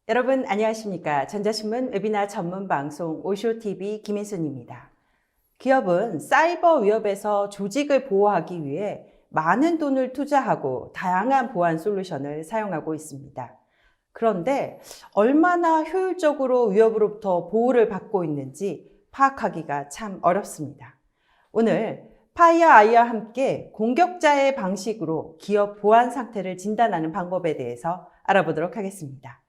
여러분 안녕하십니까? 전자신문 웨비나 전문 방송 오쇼TV 김인순입니다. 기업은 사이버 위협에서 조직을 보호하기 위해 많은 돈을 투자하고 다양한 보안 솔루션을 사용하고 있습니다. 그런데 얼마나 효율적으로 위협으로부터 보호를 받고 있는지 파악하기가 참 어렵습니다. 오늘 파이어아이와 함께 공격자의 방식으로 기업 보안 상태를 진단하는 방법에 대해서 알아보도록 하겠습니다.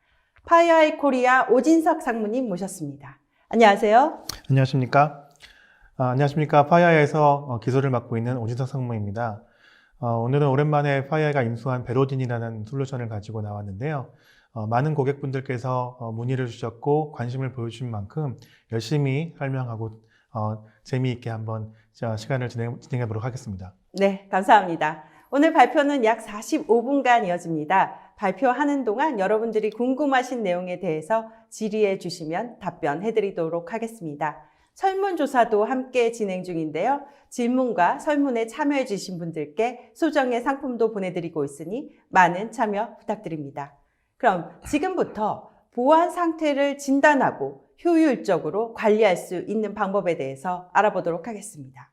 파이어아이 코리아 오진석 상무님 모셨습니다. 안녕하세요. 안녕하십니까? 안녕하십니까? 파이어아이에서 기술을 맡고 있는 오진석 상무입니다. 오늘은 오랜만에 파이어아이가 인수한 베로딘이라는 솔루션을 가지고 나왔는데요. 많은 고객분들께서 문의를 주셨고 관심을 보여주신 만큼 열심히 설명하고 재미있게 한번 시간을 진행해 보도록 하겠습니다. 네, 감사합니다. 오늘 발표는 약 45분간 이어집니다. 발표하는 동안 여러분들이 궁금하신 내용에 대해서 질의해 주시면 답변해 드리도록 하겠습니다. 설문조사도 함께 진행 중인데요. 질문과 설문에 참여해 주신 분들께 소정의 상품도 보내드리고 있으니 많은 참여 부탁드립니다. 그럼 지금부터 보안 상태를 진단하고 효율적으로 관리할 수 있는 방법에 대해서 알아보도록 하겠습니다.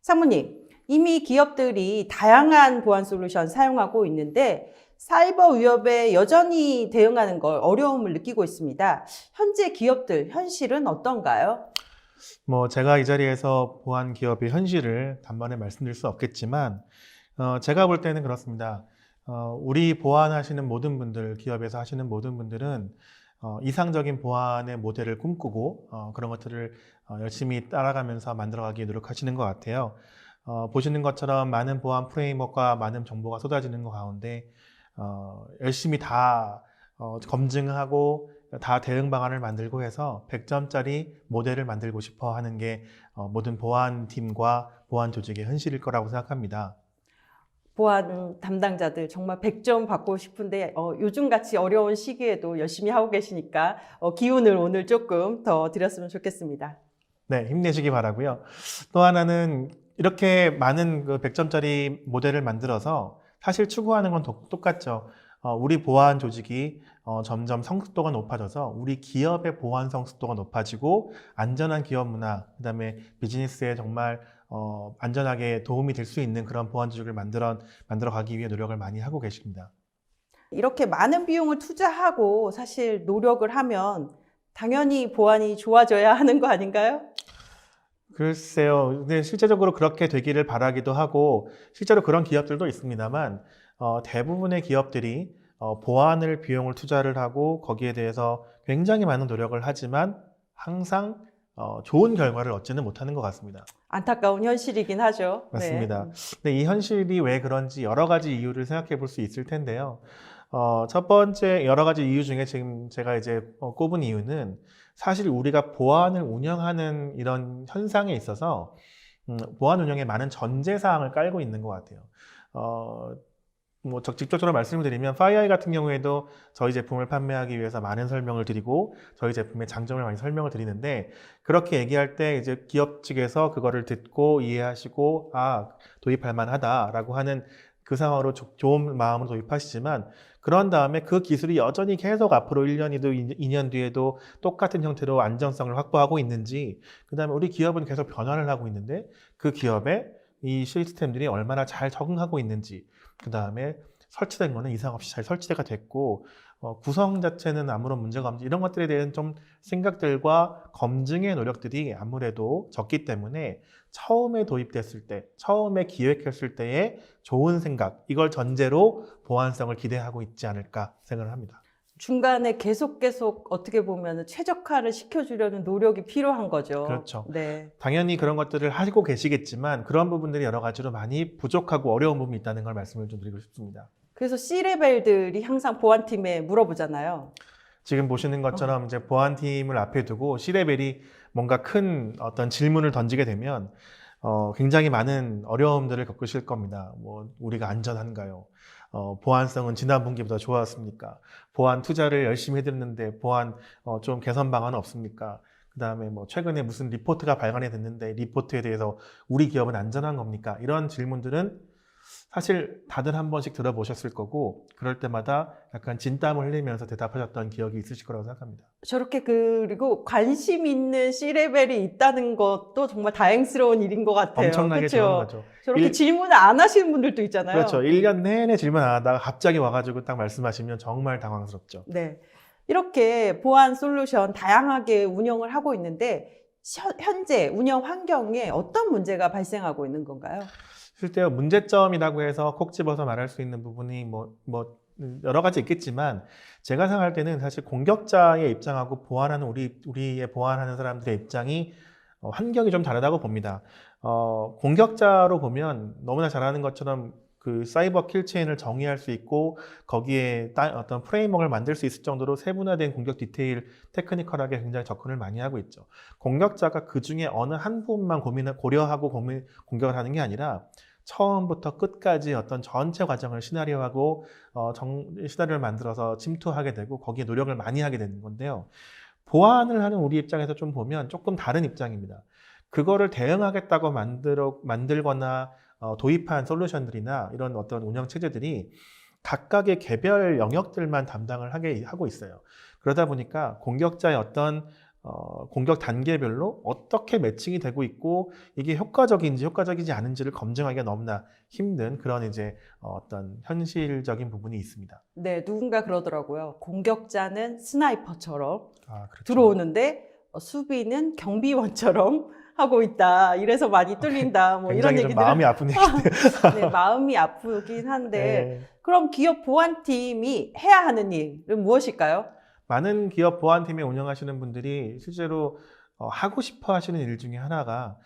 상무님, 이미 기업들이 다양한 보안 솔루션 사용하고 있는데 사이버 위협에 여전히 대응하는 걸 어려움을 느끼고 있습니다. 현재 기업들 현실은 어떤가요? 제가 이 자리에서 보안 기업의 현실을 단번에 말씀드릴 수 없겠지만 제가 볼 때는 그렇습니다. 우리 보안하시는 모든 분들, 기업에서 하시는 모든 분들은 이상적인 보안의 모델을 꿈꾸고 그런 것들을 열심히 따라가면서 만들어가기 노력하시는 것 같아요. 보시는 것처럼 많은 보안 프레임워크와 많은 정보가 쏟아지는 것 가운데 열심히 다 검증하고 다 대응 방안을 만들고 해서 100점짜리 모델을 만들고 싶어 하는 게 모든 보안팀과 보안 조직의 현실일 거라고 생각합니다. 보안 담당자들 정말 100점 받고 싶은데 요즘같이 어려운 시기에도 열심히 하고 계시니까 기운을 오늘 조금 더 드렸으면 좋겠습니다. 네, 힘내시기 바라고요. 또 하나는 이렇게 많은 그 100점짜리 모델을 만들어서 사실 추구하는 건 똑같죠. 우리 보안 조직이 점점 성숙도가 높아져서 우리 기업의 보안 성숙도가 높아지고 안전한 기업 문화, 그다음에 비즈니스에 정말 안전하게 도움이 될 수 있는 그런 보안 조직을 만들어 가기 위해 노력을 많이 하고 계십니다. 이렇게 많은 비용을 투자하고 사실 노력을 하면 당연히 보안이 좋아져야 하는 거 아닌가요? 글쎄요. 근데 실제적으로 그렇게 되기를 바라기도 하고 실제로 그런 기업들도 있습니다만 대부분의 기업들이 보안을 비용을 투자를 하고 거기에 대해서 굉장히 많은 노력을 하지만 항상 좋은 결과를 얻지는 못하는 것 같습니다. 안타까운 현실이긴 하죠. 맞습니다. 네. 근데 이 현실이 왜 그런지 여러 가지 이유를 생각해 볼 수 있을 텐데요. 첫 번째 여러 가지 이유 중에 지금 제가 이제 꼽은 이유는 사실 우리가 보안을 운영하는 이런 현상에 있어서 보안 운영에 많은 전제 사항을 깔고 있는 것 같아요. 직접적으로 말씀을 드리면 파이어아이 같은 경우에도 저희 제품을 판매하기 위해서 많은 설명을 드리고 저희 제품의 장점을 많이 설명을 드리는데 그렇게 얘기할 때 이제 기업 측에서 그거를 듣고 이해하시고 도입할 만하다라고 하는 그 상황으로 좋은 마음으로 도입하시지만 그런 다음에 그 기술이 여전히 계속 앞으로 1년이도 2년 뒤에도 똑같은 형태로 안정성을 확보하고 있는지 그 다음에 우리 기업은 계속 변화를 하고 있는데 그 기업에 이 시스템들이 얼마나 잘 적응하고 있는지 그 다음에 설치된 거는 이상 없이 잘 설치가 됐고 구성 자체는 아무런 문제가 없는지 이런 것들에 대한 좀 생각들과 검증의 노력들이 아무래도 적기 때문에 처음에 도입됐을 때, 처음에 기획했을 때의 좋은 생각 이걸 전제로 보안성을 기대하고 있지 않을까 생각을 합니다. 중간에 계속 어떻게 보면 최적화를 시켜주려는 노력이 필요한 거죠. 그렇죠. 네. 당연히 그런 것들을 하시고 계시겠지만 그런 부분들이 여러 가지로 많이 부족하고 어려운 부분이 있다는 걸 말씀을 좀 드리고 싶습니다. 그래서 C레벨들이 항상 보안팀에 물어보잖아요. 지금 보시는 것처럼 이제 보안팀을 앞에 두고 C레벨이 뭔가 큰 어떤 질문을 던지게 되면 굉장히 많은 어려움들을 겪으실 겁니다. 우리가 안전한가요? 보안성은 지난 분기보다 좋았습니까? 보안 투자를 열심히 해드렸는데 보안 좀 개선 방안은 없습니까? 그 다음에 최근에 무슨 리포트가 발간이 됐는데 리포트에 대해서 우리 기업은 안전한 겁니까? 이런 질문들은 사실 다들 한 번씩 들어보셨을 거고 그럴 때마다 약간 진땀을 흘리면서 대답하셨던 기억이 있으실 거라고 생각합니다. 저렇게 그리고 관심 있는 C레벨이 있다는 것도 정말 다행스러운 일인 것 같아요. 엄청나게 좋은 그렇죠? 거죠. 저렇게 질문을 안 하시는 분들도 있잖아요. 그렇죠. 1년 내내 질문 안 하다가 갑자기 와가지고 딱 말씀하시면 정말 당황스럽죠. 네. 이렇게 보안 솔루션 다양하게 운영을 하고 있는데 현재 운영 환경에 어떤 문제가 발생하고 있는 건가요? 실제 문제점이라고 해서 콕 집어서 말할 수 있는 부분이 여러 가지 있겠지만 제가 생각할 때는 사실 공격자의 입장하고 보안하는 우리의 보안하는 사람들의 입장이 환경이 좀 다르다고 봅니다. 공격자로 보면 너무나 잘 아는 것처럼 그 사이버 킬체인을 정의할 수 있고 거기에 어떤 프레임워크를 만들 수 있을 정도로 세분화된 공격 디테일 테크니컬하게 굉장히 접근을 많이 하고 있죠. 공격자가 그 중에 어느 한 부분만 고려하고 공격을 하는 게 아니라 처음부터 끝까지 어떤 전체 과정을 시나리오하고 시나리오를 만들어서 침투하게 되고 거기에 노력을 많이 하게 되는 건데요. 보안을 하는 우리 입장에서 좀 보면 조금 다른 입장입니다. 그거를 대응하겠다고 만들거나 도입한 솔루션들이나 이런 어떤 운영 체제들이 각각의 개별 영역들만 담당을 하고 있어요. 그러다 보니까 공격자의 어떤 공격 단계별로 어떻게 매칭이 되고 있고 이게 효과적인지 효과적이지 않은지를 검증하기가 너무나 힘든 그런 이제 어떤 현실적인 부분이 있습니다. 네, 누군가 그러더라고요. 공격자는 스나이퍼처럼 그렇죠. 들어오는데 수비는 경비원처럼 하고 있다. 이래서 많이 뚫린다. 뭐 이런 굉장히 좀 얘기들. 마음이 아픈 얘기인데요. 네, 마음이 아프긴 한데 네. 그럼 기업 보안팀이 해야 하는 일은 무엇일까요? 많은 기업 보안팀에 운영하시는 분들이 실제로 하고 싶어 하시는 일 중에 하나가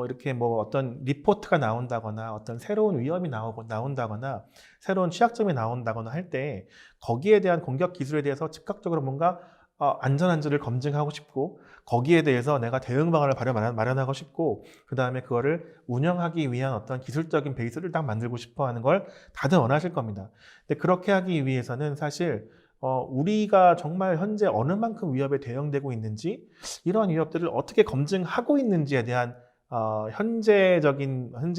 이렇게 어떤 리포트가 나온다거나 어떤 새로운 위험이 나온다거나 새로운 취약점이 나온다거나 할 때 거기에 대한 공격 기술에 대해서 즉각적으로 뭔가 안전한지를 검증하고 싶고 거기에 대해서 내가 대응 방안을 마련하고 싶고 그 다음에 그거를 운영하기 위한 어떤 기술적인 베이스를 딱 만들고 싶어 하는 걸 다들 원하실 겁니다. 근데 그렇게 하기 위해서는 사실 우리가 정말 현재 어느 만큼 위협에 대응되고 있는지 이러한 위협들을 어떻게 검증하고 있는지에 대한 현재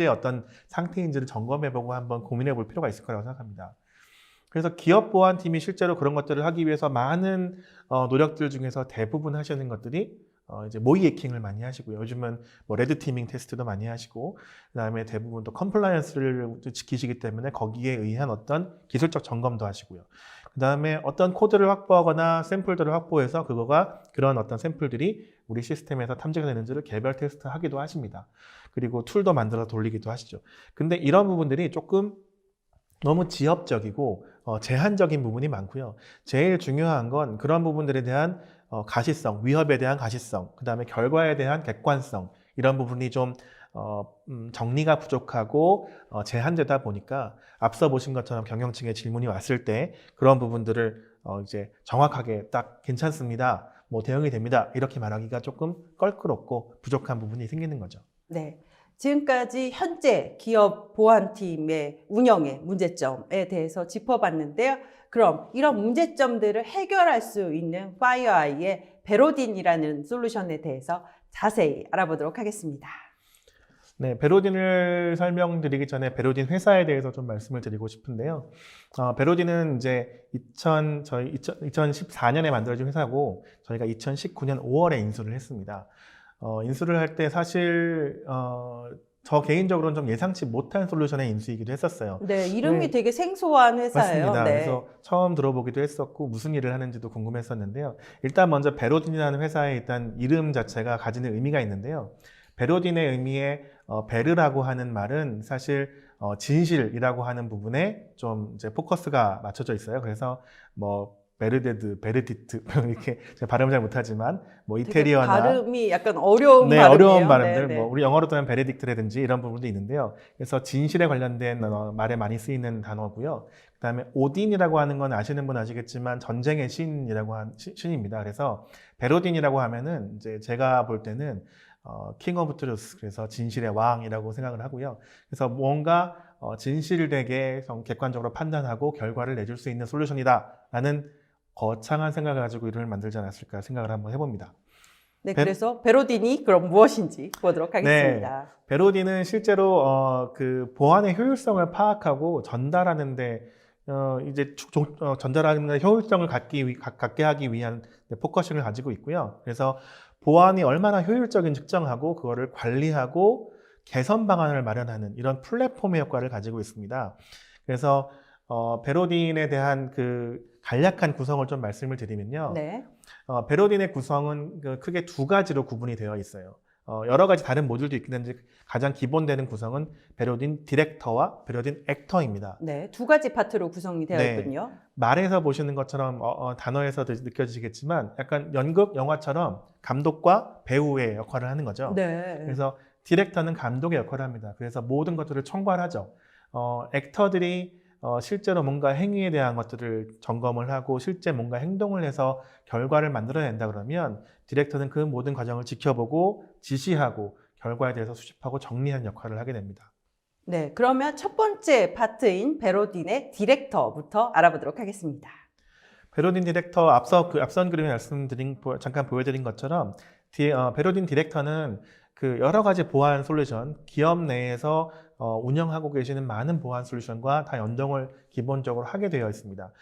어떤 상태인지를 점검해보고 한번 고민해볼 필요가 있을 거라고 생각합니다. 그래서 기업 보안팀이 실제로 그런 것들을 하기 위해서 많은 노력들 중에서 대부분 하시는 것들이 이제 모의 해킹을 많이 하시고요. 요즘은 레드 티밍 테스트도 많이 하시고 그다음에 대부분 또 컴플라이언스를 지키시기 때문에 거기에 의한 어떤 기술적 점검도 하시고요. 그다음에 어떤 코드를 확보하거나 샘플들을 확보해서 그런 어떤 샘플들이 우리 시스템에서 탐지가 되는지를 개별 테스트하기도 하십니다. 그리고 툴도 만들어서 돌리기도 하시죠. 근데 이런 부분들이 조금 너무 지엽적이고 제한적인 부분이 많고요. 제일 중요한 건 그런 부분들에 대한 가시성, 위협에 대한 가시성, 그 다음에 결과에 대한 객관성 이런 부분이 좀 정리가 부족하고 제한되다 보니까 앞서 보신 것처럼 경영층의 질문이 왔을 때 그런 부분들을 이제 정확하게 딱 괜찮습니다, 대응이 됩니다 이렇게 말하기가 조금 껄끄럽고 부족한 부분이 생기는 거죠. 네. 지금까지 현재 기업 보안팀의 운영의 문제점에 대해서 짚어봤는데요. 그럼 이런 문제점들을 해결할 수 있는 FireEye의 베로딘이라는 솔루션에 대해서 자세히 알아보도록 하겠습니다. 네, 베로딘을 설명드리기 전에 베로딘 회사에 대해서 좀 말씀을 드리고 싶은데요. 베로딘은 이제 2014년에 만들어진 회사고 저희가 2019년 5월에 인수를 했습니다. 인수를 할 때 사실 저 개인적으로는 좀 예상치 못한 솔루션의 인수이기도 했었어요. 네, 이름이 되게 생소한 회사예요. 맞습니다. 네. 그래서 처음 들어보기도 했었고 무슨 일을 하는지도 궁금했었는데요. 일단 먼저 베로딘이라는 회사의 일단 이름 자체가 가지는 의미가 있는데요. 베로딘의 의미의 베르라고 하는 말은 사실 진실이라고 하는 부분에 좀 이제 포커스가 맞춰져 있어요. 그래서 베르디트 이렇게 제가 발음을 잘 못하지만 이태리어나 발음이 약간 어려운 네, 발음이에요. 어려운 발음들 네, 네. 우리 영어로 따면 베르딕트라든지 이런 부분도 있는데요. 그래서 진실에 관련된 말에 많이 쓰이는 단어고요. 그다음에 오딘이라고 하는 건 아시는 분 아시겠지만 전쟁의 신이라고 한 신입니다. 그래서 베로딘이라고 하면은 이제 제가 볼 때는 킹 오브 트루스, 그래서 진실의 왕이라고 생각을 하고요. 그래서 뭔가 진실되게 객관적으로 판단하고 결과를 내줄 수 있는 솔루션이다라는 거창한 생각을 가지고 이름을 만들지 않았을까 생각을 한번 해봅니다. 네, 그래서 베로딘이 그럼 무엇인지 보도록 하겠습니다. 베로딘은 실제로 그 보안의 효율성을 파악하고 전달하는데 이제 전달하는 데 효율성을 갖게 하기 위한 포커싱을 가지고 있고요. 그래서 보안이 얼마나 효율적인 측정하고 그거를 관리하고 개선 방안을 마련하는 이런 플랫폼의 효과를 가지고 있습니다. 그래서 베로딘에 대한 그 간략한 구성을 좀 말씀을 드리면요. 네. 베로딘의 구성은 크게 두 가지로 구분이 되어 있어요. 여러 가지 다른 모듈도 있긴 한데 가장 기본되는 구성은 베로딘 디렉터와 베로딘 액터입니다. 네, 두 가지 파트로 구성이 되어 네. 있군요. 말에서 보시는 것처럼 단어에서도 느껴지시겠지만 약간 연극, 영화처럼 감독과 배우의 역할을 하는 거죠. 네. 그래서 디렉터는 감독의 역할을 합니다. 그래서 모든 것들을 총괄하죠. 액터들이 실제로 뭔가 행위에 대한 것들을 점검을 하고 실제 뭔가 행동을 해서 결과를 만들어낸다 그러면 디렉터는 그 모든 과정을 지켜보고 지시하고 결과에 대해서 수집하고 정리하는 역할을 하게 됩니다. 네, 그러면 첫 번째 파트인 베로딘의 디렉터부터 알아보도록 하겠습니다. 베로딘 디렉터 앞선 그림에 잠깐 보여드린 것처럼 베로딘 디렉터는 그 여러 가지 보안 솔루션, 기업 내에서 운영하고 계시는 많은 보안 솔루션과 다 연동을 기본적으로 하게 되어 있습니다.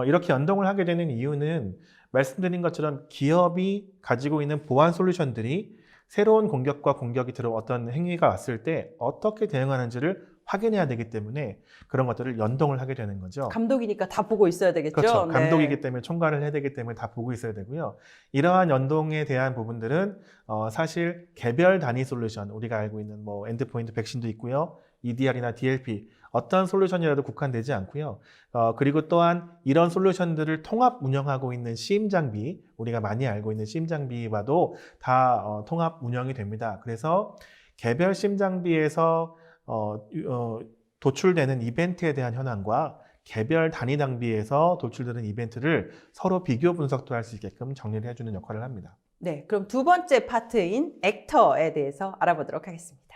이렇게 연동을 하게 되는 이유는 말씀드린 것처럼 기업이 가지고 있는 보안 솔루션들이 새로운 공격과 공격이 어떤 행위가 왔을 때 어떻게 대응하는지를 확인해야 되기 때문에 그런 것들을 연동을 하게 되는 거죠. 감독이니까 다 보고 있어야 되겠죠? 그렇죠. 네. 감독이기 때문에 총괄을 해야 되기 때문에 다 보고 있어야 되고요. 이러한 연동에 대한 부분들은 사실 개별 단위 솔루션, 우리가 알고 있는 뭐 엔드포인트 백신도 있고요. EDR이나 DLP 어떤 솔루션이라도 국한되지 않고요. 그리고 또한 이런 솔루션들을 통합 운영하고 있는 CIEM 장비, 우리가 많이 알고 있는 CIEM 장비와도 다 통합 운영이 됩니다. 그래서 개별 CIEM 장비에서 도출되는 이벤트에 대한 현황과 개별 단위 장비에서 도출되는 이벤트를 서로 비교 분석도 할 수 있게끔 정리를 해주는 역할을 합니다. 네, 그럼 두 번째 파트인 액터에 대해서 알아보도록 하겠습니다.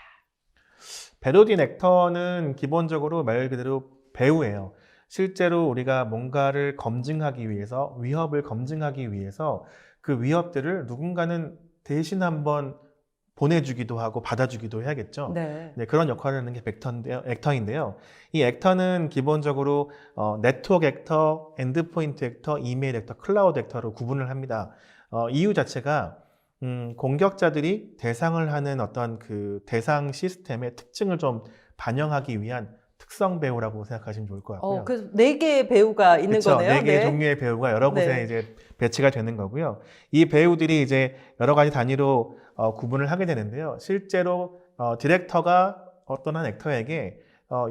베로딘 액터는 기본적으로 말 그대로 배우예요. 실제로 우리가 뭔가를 검증하기 위해서, 위협을 검증하기 위해서 그 위협들을 누군가는 대신 한번 보내주기도 하고 받아주기도 해야겠죠. 네. 네, 그런 역할을 하는 게 액터인데요. 이 액터는 기본적으로 네트워크 액터, 엔드포인트 액터, 이메일 액터, 클라우드 액터로 구분을 합니다. 이유 자체가 공격자들이 대상을 하는 어떤 그 대상 시스템의 특징을 좀 반영하기 위한 특성 배우라고 생각하시면 좋을 것 같고요. 그래서 4개의 배우가 있는 그쵸? 거네요. 4개의 네. 종류의 배우가 여러 곳에 네. 이제 배치가 되는 거고요. 이 배우들이 이제 여러 가지 단위로 구분을 하게 되는데요. 실제로 디렉터가 어떤 한 액터에게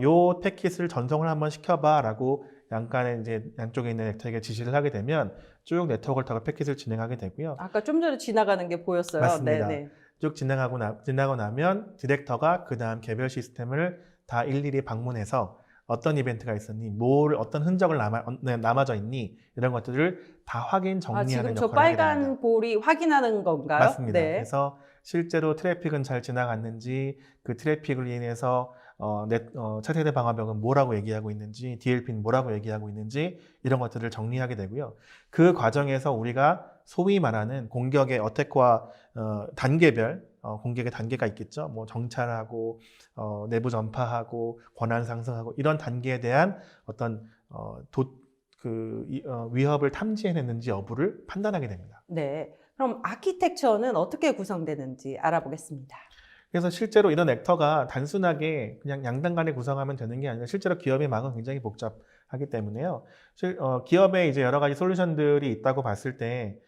요 패킷을 전송을 한번 시켜봐라고 양쪽에 있는 액터에게 지시를 하게 되면 쭉 네트워크를 타고 패킷을 진행하게 되고요. 아까 좀 전에 지나가는 게 보였어요. 맞습니다. 네네. 쭉 지나고 나면 디렉터가 그 다음 개별 시스템을 다 일일이 방문해서 어떤 이벤트가 있었니, 어떤 흔적을 남아져 있니, 이런 것들을 다 확인 정리하는 지금 저 역할을 하게 됩니다. 빨간 볼이 확인하는 건가요? 맞습니다. 네. 그래서 실제로 트래픽은 잘 지나갔는지, 그 트래픽을 인해서 차세대 방화벽은 뭐라고 얘기하고 있는지, DLP는 뭐라고 얘기하고 있는지 이런 것들을 정리하게 되고요. 그 과정에서 우리가 소위 말하는 공격의 어택과 단계별 공격의 단계가 있겠죠. 뭐 정찰하고 내부 전파하고 권한 상승하고 이런 단계에 대한 어떤 위협을 탐지해냈는지 여부를 판단하게 됩니다. 네. 그럼 아키텍처는 어떻게 구성되는지 알아보겠습니다. 그래서 실제로 이런 액터가 단순하게 그냥 양당 간에 구성하면 되는 게 아니라 실제로 기업의 망은 굉장히 복잡하기 때문에요. 기업에 이제 여러 가지 솔루션들이 있다고 봤을 때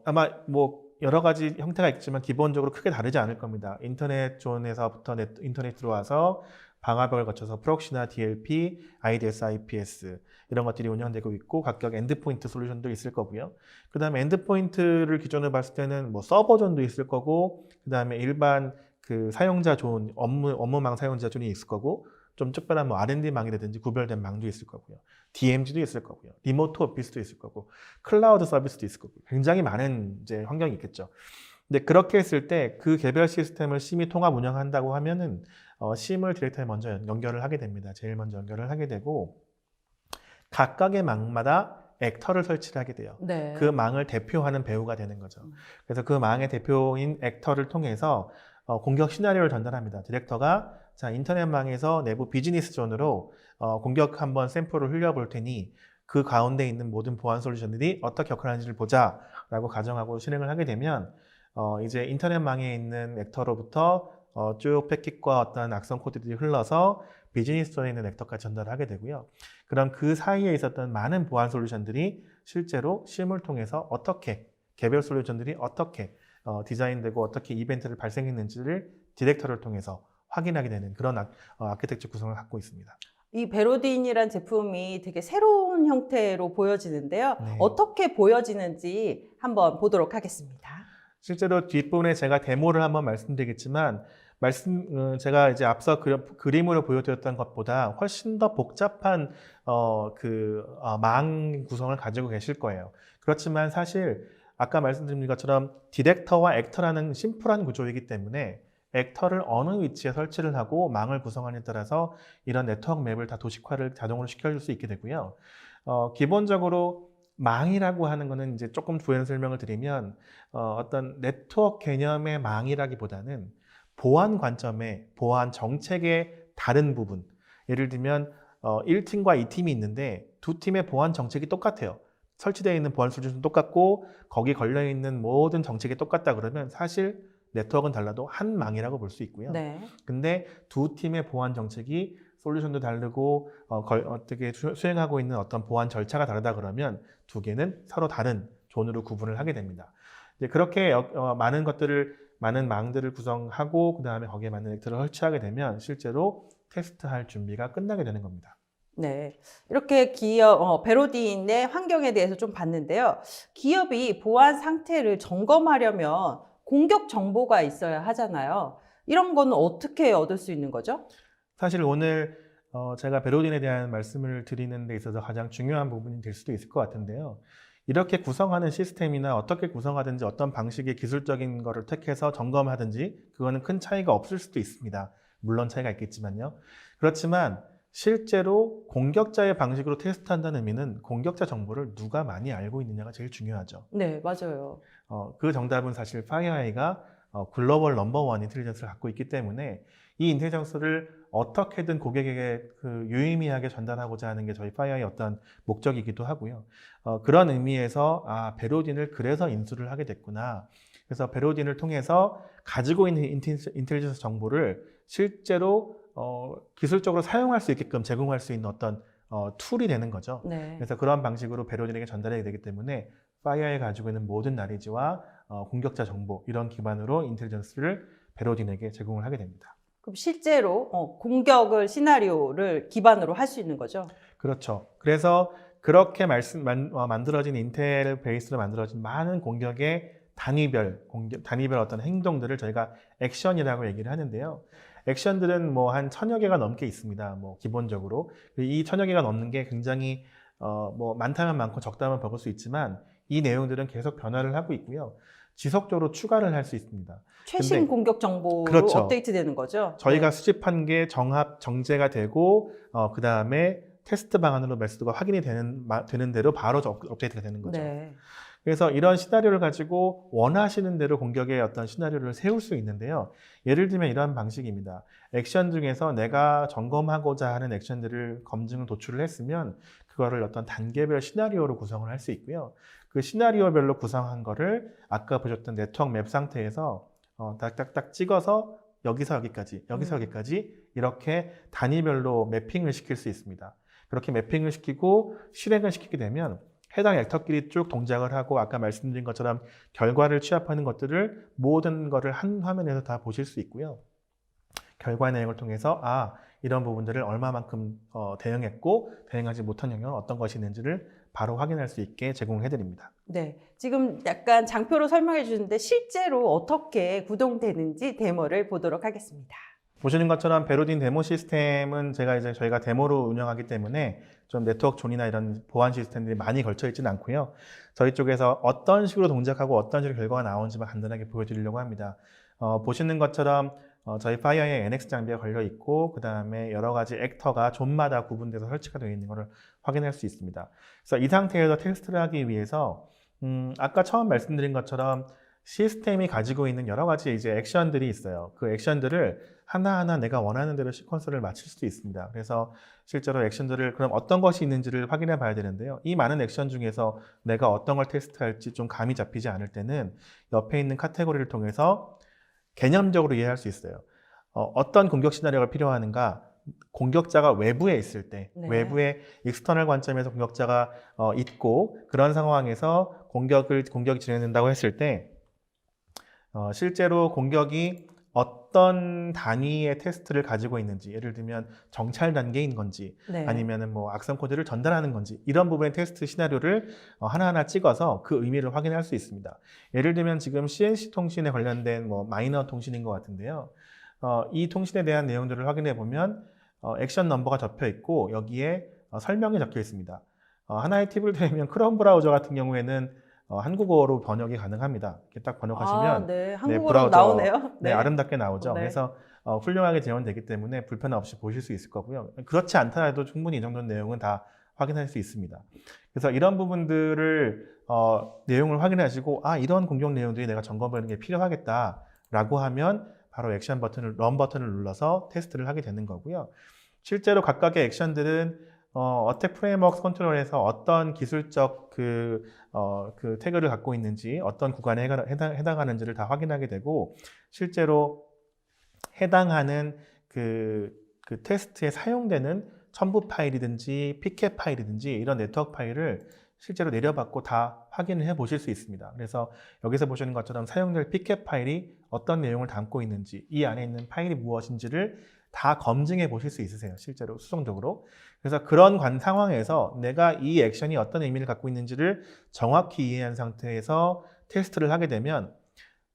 아마 뭐 여러 가지 형태가 있지만 기본적으로 크게 다르지 않을 겁니다. 인터넷 존에서부터 인터넷 들어와서 방화벽을 거쳐서 프록시나 DLP, IDS, IPS 이런 것들이 운영되고 있고 각각 엔드포인트 솔루션도 있을 거고요. 그 다음에 엔드포인트를 기준으로 봤을 때는 뭐 서버 존도 있을 거고 그 다음에 일반 그 사용자 존, 업무망 사용자 존이 있을 거고 좀 특별한 뭐 R&D망이라든지 구별된 망도 있을 거고요. DMZ도 있을 거고요. 리모트 오피스도 있을 거고 클라우드 서비스도 있을 거고 굉장히 많은 이제 환경이 있겠죠. 근데 그렇게 했을 때 그 개별 시스템을 심의 통합 운영한다고 하면은 CIEM을 디렉터에 먼저 연결을 하게 됩니다. 제일 먼저 연결을 하게 되고 각각의 망마다 액터를 설치를 하게 돼요. 네. 그 망을 대표하는 배우가 되는 거죠. 그래서 그 망의 대표인 액터를 통해서 공격 시나리오를 전달합니다. 디렉터가 자, 인터넷망에서 내부 비즈니스 존으로 공격 한번 샘플을 흘려볼 테니 그 가운데 있는 모든 보안 솔루션들이 어떻게 역할을 하는지를 보자라고 가정하고 실행을 하게 되면 이제 인터넷망에 있는 액터로부터 쭉 패킷과 어떤 악성 코드들이 흘러서 비즈니스 존에 있는 액터까지 전달을 하게 되고요. 그럼 그 사이에 있었던 많은 보안 솔루션들이 실제로 심을 통해서 어떻게 개별 솔루션들이 어떻게 디자인되고 어떻게 이벤트를 발생했는지를 디렉터를 통해서 확인하게 되는 그런 아키텍처 구성을 갖고 있습니다. 이 베로딘이란 제품이 되게 새로운 형태로 보여지는데요. 네. 어떻게 보여지는지 한번 보도록 하겠습니다. 실제로 뒷부분에 제가 데모를 한번 말씀드리겠지만 제가 이제 앞서 그림으로 보여드렸던 것보다 훨씬 더 복잡한 망 구성을 가지고 계실 거예요. 그렇지만 사실 아까 말씀드린 것처럼 디렉터와 액터라는 심플한 구조이기 때문에 액터를 어느 위치에 설치를 하고 망을 구성하느냐에 따라서 이런 네트워크 맵을 다 도식화를 자동으로 시켜줄 수 있게 되고요. 기본적으로 망이라고 하는 거는 이제 조금 부연 설명을 드리면 어떤 네트워크 개념의 망이라기보다는 보안 관점의 보안 정책의 다른 부분, 예를 들면 1팀과 2팀이 있는데 두 팀의 보안 정책이 똑같아요. 설치되어 있는 보안 솔루션은 똑같고 거기 걸려있는 모든 정책이 똑같다 그러면 사실 네트워크는 달라도 한 망이라고 볼 수 있고요. 네. 근데 두 팀의 보안 정책이 솔루션도 다르고 어떻게 수행하고 있는 어떤 보안 절차가 다르다 그러면 두 개는 서로 다른 존으로 구분을 하게 됩니다. 이제 그렇게 많은 망들을 구성하고 그 다음에 거기에 맞는 액터를 설치하게 되면 실제로 테스트할 준비가 끝나게 되는 겁니다. 네. 이렇게 베로딘의 환경에 대해서 좀 봤는데요. 기업이 보안 상태를 점검하려면 공격 정보가 있어야 하잖아요. 이런 거는 어떻게 얻을 수 있는 거죠? 사실 오늘 제가 베로딘에 대한 말씀을 드리는 데 있어서 가장 중요한 부분이 될 수도 있을 것 같은데요. 이렇게 구성하는 시스템이나 어떻게 구성하든지 어떤 방식의 기술적인 거를 택해서 점검하든지 그거는 큰 차이가 없을 수도 있습니다. 물론 차이가 있겠지만요. 그렇지만 실제로 공격자의 방식으로 테스트한다는 의미는 공격자 정보를 누가 많이 알고 있느냐가 제일 중요하죠. 네, 맞아요. 그 정답은 사실 파이어아이가 글로벌 넘버원 인텔리전스를 갖고 있기 때문에 이 인텔리전스를 어떻게든 고객에게 유의미하게 전달하고자 하는 게 저희 파이어아이의 어떤 목적이기도 하고요. 그런 의미에서 베로딘을 그래서 인수를 하게 됐구나. 그래서 베로딘을 통해서 가지고 있는 인텔리전스 정보를 실제로 기술적으로 사용할 수 있게끔 제공할 수 있는 어떤 툴이 되는 거죠. 네. 그래서 그런 방식으로 베로딘에게 전달이 되기 때문에 파이어아이가 가지고 있는 모든 나리지와 공격자 정보 이런 기반으로 인텔리전스를 베로딘에게 제공을 하게 됩니다. 그럼 실제로 공격을 시나리오를 기반으로 할 수 있는 거죠? 그렇죠. 그래서 그렇게 만들어진 인텔 베이스로 만들어진 많은 공격의 단위별 어떤 행동들을 저희가 액션이라고 얘기를 하는데요. 액션들은 뭐 한 1000여 개가 넘게 있습니다. 뭐 기본적으로 이 1000여 개가 넘는 게 굉장히 뭐 많다면 많고 적다면 적을 수 있지만 이 내용들은 계속 변화를 하고 있고요. 지속적으로 추가를 할 수 있습니다. 최신 근데, 공격 정보로 그렇죠. 업데이트되는 거죠? 저희가 네. 수집한 게 정제가 되고 그 다음에 테스트 방안으로 메소드가 확인이 되는 대로 바로 업데이트가 되는 거죠. 네. 그래서 이런 시나리오를 가지고 원하시는 대로 공격의 어떤 시나리오를 세울 수 있는데요. 예를 들면 이러한 방식입니다. 액션 중에서 내가 점검하고자 하는 액션들을 검증을 도출을 했으면 그거를 어떤 단계별 시나리오로 구성을 할 수 있고요. 그 시나리오별로 구성한 거를 아까 보셨던 네트워크 맵 상태에서 딱딱딱 찍어서 여기서 여기까지, 여기서 여기까지 이렇게 단위별로 매핑을 시킬 수 있습니다. 그렇게 매핑을 시키고 실행을 시키게 되면 해당 액터끼리 쭉 동작을 하고 아까 말씀드린 것처럼 결과를 취합하는 것들을 모든 거를 한 화면에서 다 보실 수 있고요. 결과 내용을 통해서 이런 부분들을 얼마만큼 대응했고 대응하지 못한 영역은 어떤 것이 있는지를 바로 확인할 수 있게 제공해 드립니다. 네. 지금 약간 장표로 설명해 주는데 실제로 어떻게 구동되는지 데모를 보도록 하겠습니다. 보시는 것처럼 베로딘 데모 시스템은 저희가 데모로 운영하기 때문에 좀 네트워크 존이나 이런 보안 시스템들이 많이 걸쳐 있지는 않고요. 저희 쪽에서 어떤 식으로 동작하고 어떤 식으로 결과가 나오는지만 간단하게 보여드리려고 합니다. 보시는 것처럼 저희 파이어에 NX 장비가 걸려 있고 그 다음에 여러 가지 액터가 존마다 구분돼서 설치가 되어 있는 것을 확인할 수 있습니다. 그래서 이 상태에서 테스트를 하기 위해서 아까 처음 말씀드린 것처럼 시스템이 가지고 있는 여러 가지 이제 액션들이 있어요. 그 액션들을 하나하나 내가 원하는 대로 시퀀스를 맞출 수도 있습니다. 그래서 실제로 액션들을 그럼 어떤 것이 있는지를 확인해 봐야 되는데요. 이 많은 액션 중에서 내가 어떤 걸 테스트할지 좀 감이 잡히지 않을 때는 옆에 있는 카테고리를 통해서 개념적으로 이해할 수 있어요. 어떤 공격 시나리오가 필요한가? 공격자가 외부에 있을 때, 네. 외부에 익스터널 관점에서 공격자가 있고 그런 상황에서 공격이 진행된다고 했을 때 실제로 공격이 어떤 단위의 테스트를 가지고 있는지, 예를 들면 정찰 단계인 건지, 네. 아니면은 뭐 악성 코드를 전달하는 건지, 이런 부분의 테스트 시나리오를 하나하나 찍어서 그 의미를 확인할 수 있습니다. 예를 들면 지금 CNC 통신에 관련된 뭐 마이너 통신인 것 같은데요. 이 통신에 대한 내용들을 확인해 보면 액션 넘버가 적혀 있고 여기에 설명이 적혀 있습니다. 하나의 팁을 드리면 크롬 브라우저 같은 경우에는 한국어로 번역이 가능합니다. 이렇게 딱 번역하시면 네. 한국어로 브라우저, 나오네요. 네, 아름답게 나오죠. 네. 그래서 훌륭하게 재현되기 때문에 불편 없이 보실 수 있을 거고요. 그렇지 않더라도 충분히 이 정도 내용은 다 확인할 수 있습니다. 그래서 이런 부분들을 내용을 확인하시고 이런 공격 내용들이 내가 점검하는 게 필요하겠다라고 하면 바로 액션 버튼을 런 버튼을 눌러서 테스트를 하게 되는 거고요. 실제로 각각의 액션들은 어택 프레임워크 컨트롤에서 어떤 기술적 그 태그를 갖고 있는지, 어떤 구간에 해당하는지를 다 확인하게 되고, 실제로 해당하는 그 테스트에 사용되는 첨부 파일이든지 피켓 파일이든지 이런 네트워크 파일을 실제로 내려받고 다 확인을 해 보실 수 있습니다. 그래서 여기서 보시는 것처럼 사용될 피켓 파일이 어떤 내용을 담고 있는지, 이 안에 있는 파일이 무엇인지를 다 검증해 보실 수 있으세요. 실제로 수동적으로. 그래서 그런 상황에서 내가 이 액션이 어떤 의미를 갖고 있는지를 정확히 이해한 상태에서 테스트를 하게 되면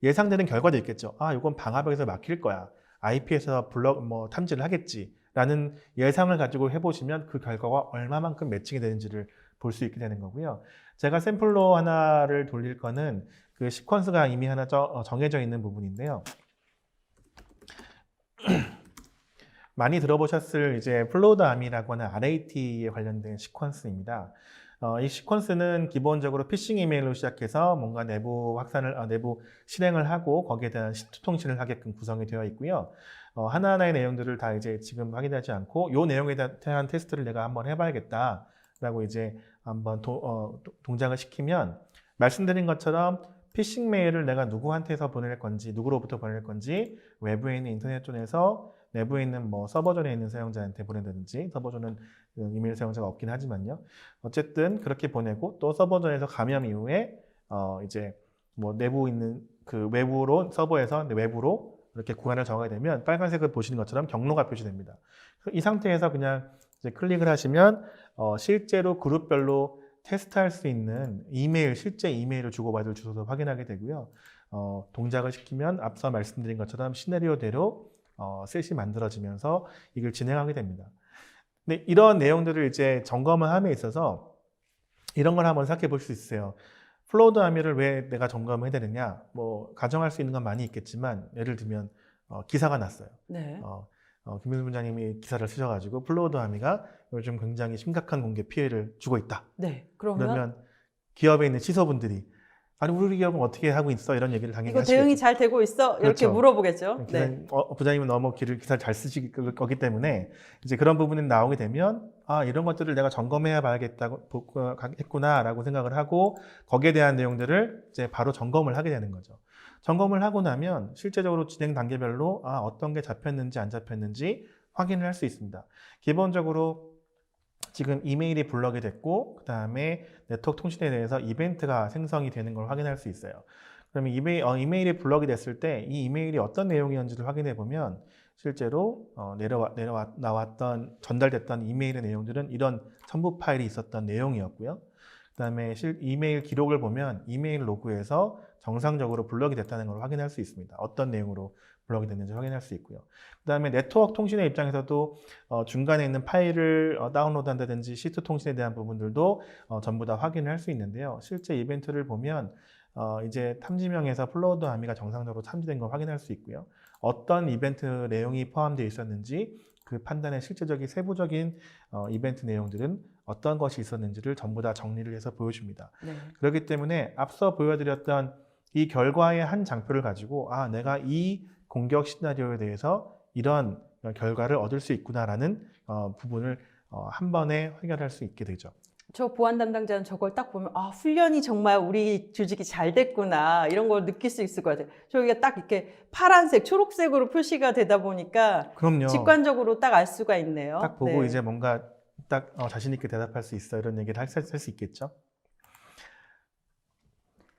예상되는 결과도 있겠죠. 이건 방화벽에서 막힐 거야. IP에서 탐지를 하겠지. 라는 예상을 가지고 해보시면 그 결과가 얼마만큼 매칭이 되는지를 볼 수 있게 되는 거고요. 제가 샘플로 하나를 돌릴 거는 그 시퀀스가 이미 하나 정해져 있는 부분인데요. 많이 들어보셨을 이제 플로우드 아미라고 하는 RAT에 관련된 시퀀스입니다. 이 시퀀스는 기본적으로 피싱 이메일로 시작해서 뭔가 내부 내부 실행을 하고 거기에 대한 시트 통신을 하게끔 구성이 되어 있고요. 하나하나의 내용들을 다 이제 지금 확인하지 않고 이 내용에 대한 테스트를 내가 한번 해봐야겠다라고 이제 한번 동작을 시키면 말씀드린 것처럼 피싱 메일을 내가 누구한테서 보낼 건지, 누구로부터 보낼 건지, 외부에 있는 인터넷존에서 내부에 있는 뭐 서버존에 있는 사용자한테 보낸다든지, 서버존은 이메일 사용자가 없긴 하지만요. 어쨌든 그렇게 보내고 또 서버존에서 감염 이후에 이제 뭐 내부 있는 그 외부로 서버에서 외부로 이렇게 구간을 정하게 되면 빨간색을 보시는 것처럼 경로가 표시됩니다. 이 상태에서 그냥 이제 클릭을 하시면 실제로 그룹별로 테스트할 수 있는 실제 이메일을 주고받을 주소도 확인하게 되고요. 동작을 시키면 앞서 말씀드린 것처럼 시나리오대로 셋이 만들어지면서 이걸 진행하게 됩니다. 근데 이런 내용들을 이제 점검을 함에 있어서 이런 걸 한번 생각해 볼 수 있어요. 플로우드 아미를 왜 내가 점검을 해야 되느냐? 뭐 가정할 수 있는 건 많이 있겠지만 예를 들면 기사가 났어요. 네. 김민수 부장님이 기사를 쓰셔가지고 플로우드 아미가 요즘 굉장히 심각한 공개 피해를 주고 있다. 네. 그러면 기업에 있는 시소분들이 우리 기업은 어떻게 하고 있어? 이런 얘기를 당연히 이거 하시겠죠. 대응이 잘 되고 있어? 이렇게 그렇죠. 물어보겠죠. 네. 부장님은 너무 기사를 잘 쓰실 거기 때문에 이제 그런 부분이 나오게 되면 이런 것들을 내가 점검해야 봐야겠구나라고 생각을 하고 거기에 대한 내용들을 이제 바로 점검을 하게 되는 거죠. 점검을 하고 나면 실제적으로 진행 단계별로 어떤 게 잡혔는지 안 잡혔는지 확인을 할 수 있습니다. 기본적으로 지금 이메일이 블럭이 됐고 그 다음에 네트워크 통신에 대해서 이벤트가 생성이 되는 걸 확인할 수 있어요. 그러면 이메일이 블럭이 됐을 때 이 이메일이 어떤 내용이었는지를 확인해 보면 실제로 나왔던 전달됐던 이메일의 내용들은 이런 첨부 파일이 있었던 내용이었고요. 그 다음에 이메일 기록을 보면 이메일 로그에서 정상적으로 블럭이 됐다는 걸 확인할 수 있습니다. 어떤 내용으로 블럭이 됐는지 확인할 수 있고요. 그 다음에 네트워크 통신의 입장에서도 중간에 있는 파일을 다운로드 한다든지 시트 통신에 대한 부분들도 전부 다 확인을 할 수 있는데요. 실제 이벤트를 보면 이제 탐지명에서 플로우드 아미가 정상적으로 탐지된 걸 확인할 수 있고요. 어떤 이벤트 내용이 포함되어 있었는지 그 판단의 실제적인 세부적인 이벤트 내용들은 어떤 것이 있었는지를 전부 다 정리를 해서 보여줍니다. 네. 그렇기 때문에 앞서 보여드렸던 이 결과의 한 장표를 가지고 내가 이 공격 시나리오에 대해서 이런 결과를 얻을 수 있구나라는 부분을 한 번에 해결할 수 있게 되죠. 저 보안 담당자는 저걸 딱 보면 훈련이 정말 우리 조직이 잘 됐구나 이런 걸 느낄 수 있을 것 같아요. 저기가 딱 이렇게 파란색, 초록색으로 표시가 되다 보니까 그럼요. 직관적으로 딱 알 수가 있네요. 딱 보고 네. 이제 뭔가 딱 자신 있게 대답할 수 있어 이런 얘기를 할 수 있겠죠.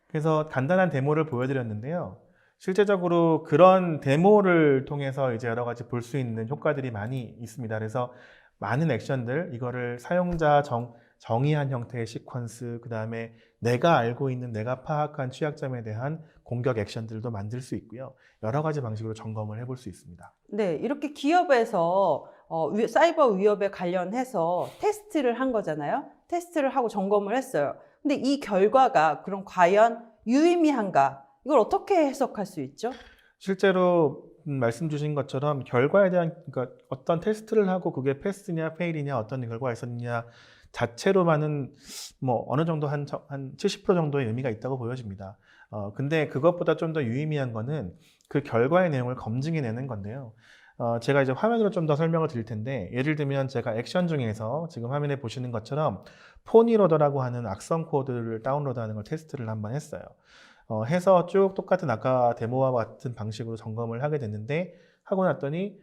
그래서 간단한 데모를 보여드렸는데요. 실제적으로 그런 데모를 통해서 이제 여러 가지 볼 수 있는 효과들이 많이 있습니다. 그래서 많은 액션들, 이거를 사용자 정의한 형태의 시퀀스, 그 다음에 내가 알고 있는, 내가 파악한 취약점에 대한 공격 액션들도 만들 수 있고요. 여러 가지 방식으로 점검을 해볼 수 있습니다. 네, 이렇게 기업에서 사이버 위협에 관련해서 테스트를 한 거잖아요. 테스트를 하고 점검을 했어요. 근데 이 결과가 그럼 과연 유의미한가? 이걸 어떻게 해석할 수 있죠? 실제로 말씀 주신 것처럼 결과에 대한, 그러니까 어떤 테스트를 하고 그게 패스냐 페일이냐 어떤 결과가 있었느냐 자체로만은 뭐 어느 정도 한 70% 정도의 의미가 있다고 보여집니다. 근데 그것보다 좀 더 유의미한 거는 그 결과의 내용을 검증해내는 건데요. 제가 이제 화면으로 좀 더 설명을 드릴 텐데, 예를 들면 제가 액션 중에서 지금 화면에 보시는 것처럼 포니로더라고 하는 악성 코드를 다운로드하는 걸 테스트를 한번 했어요. 해서 쭉 똑같은 아까 데모와 같은 방식으로 점검을 하게 됐는데, 하고 났더니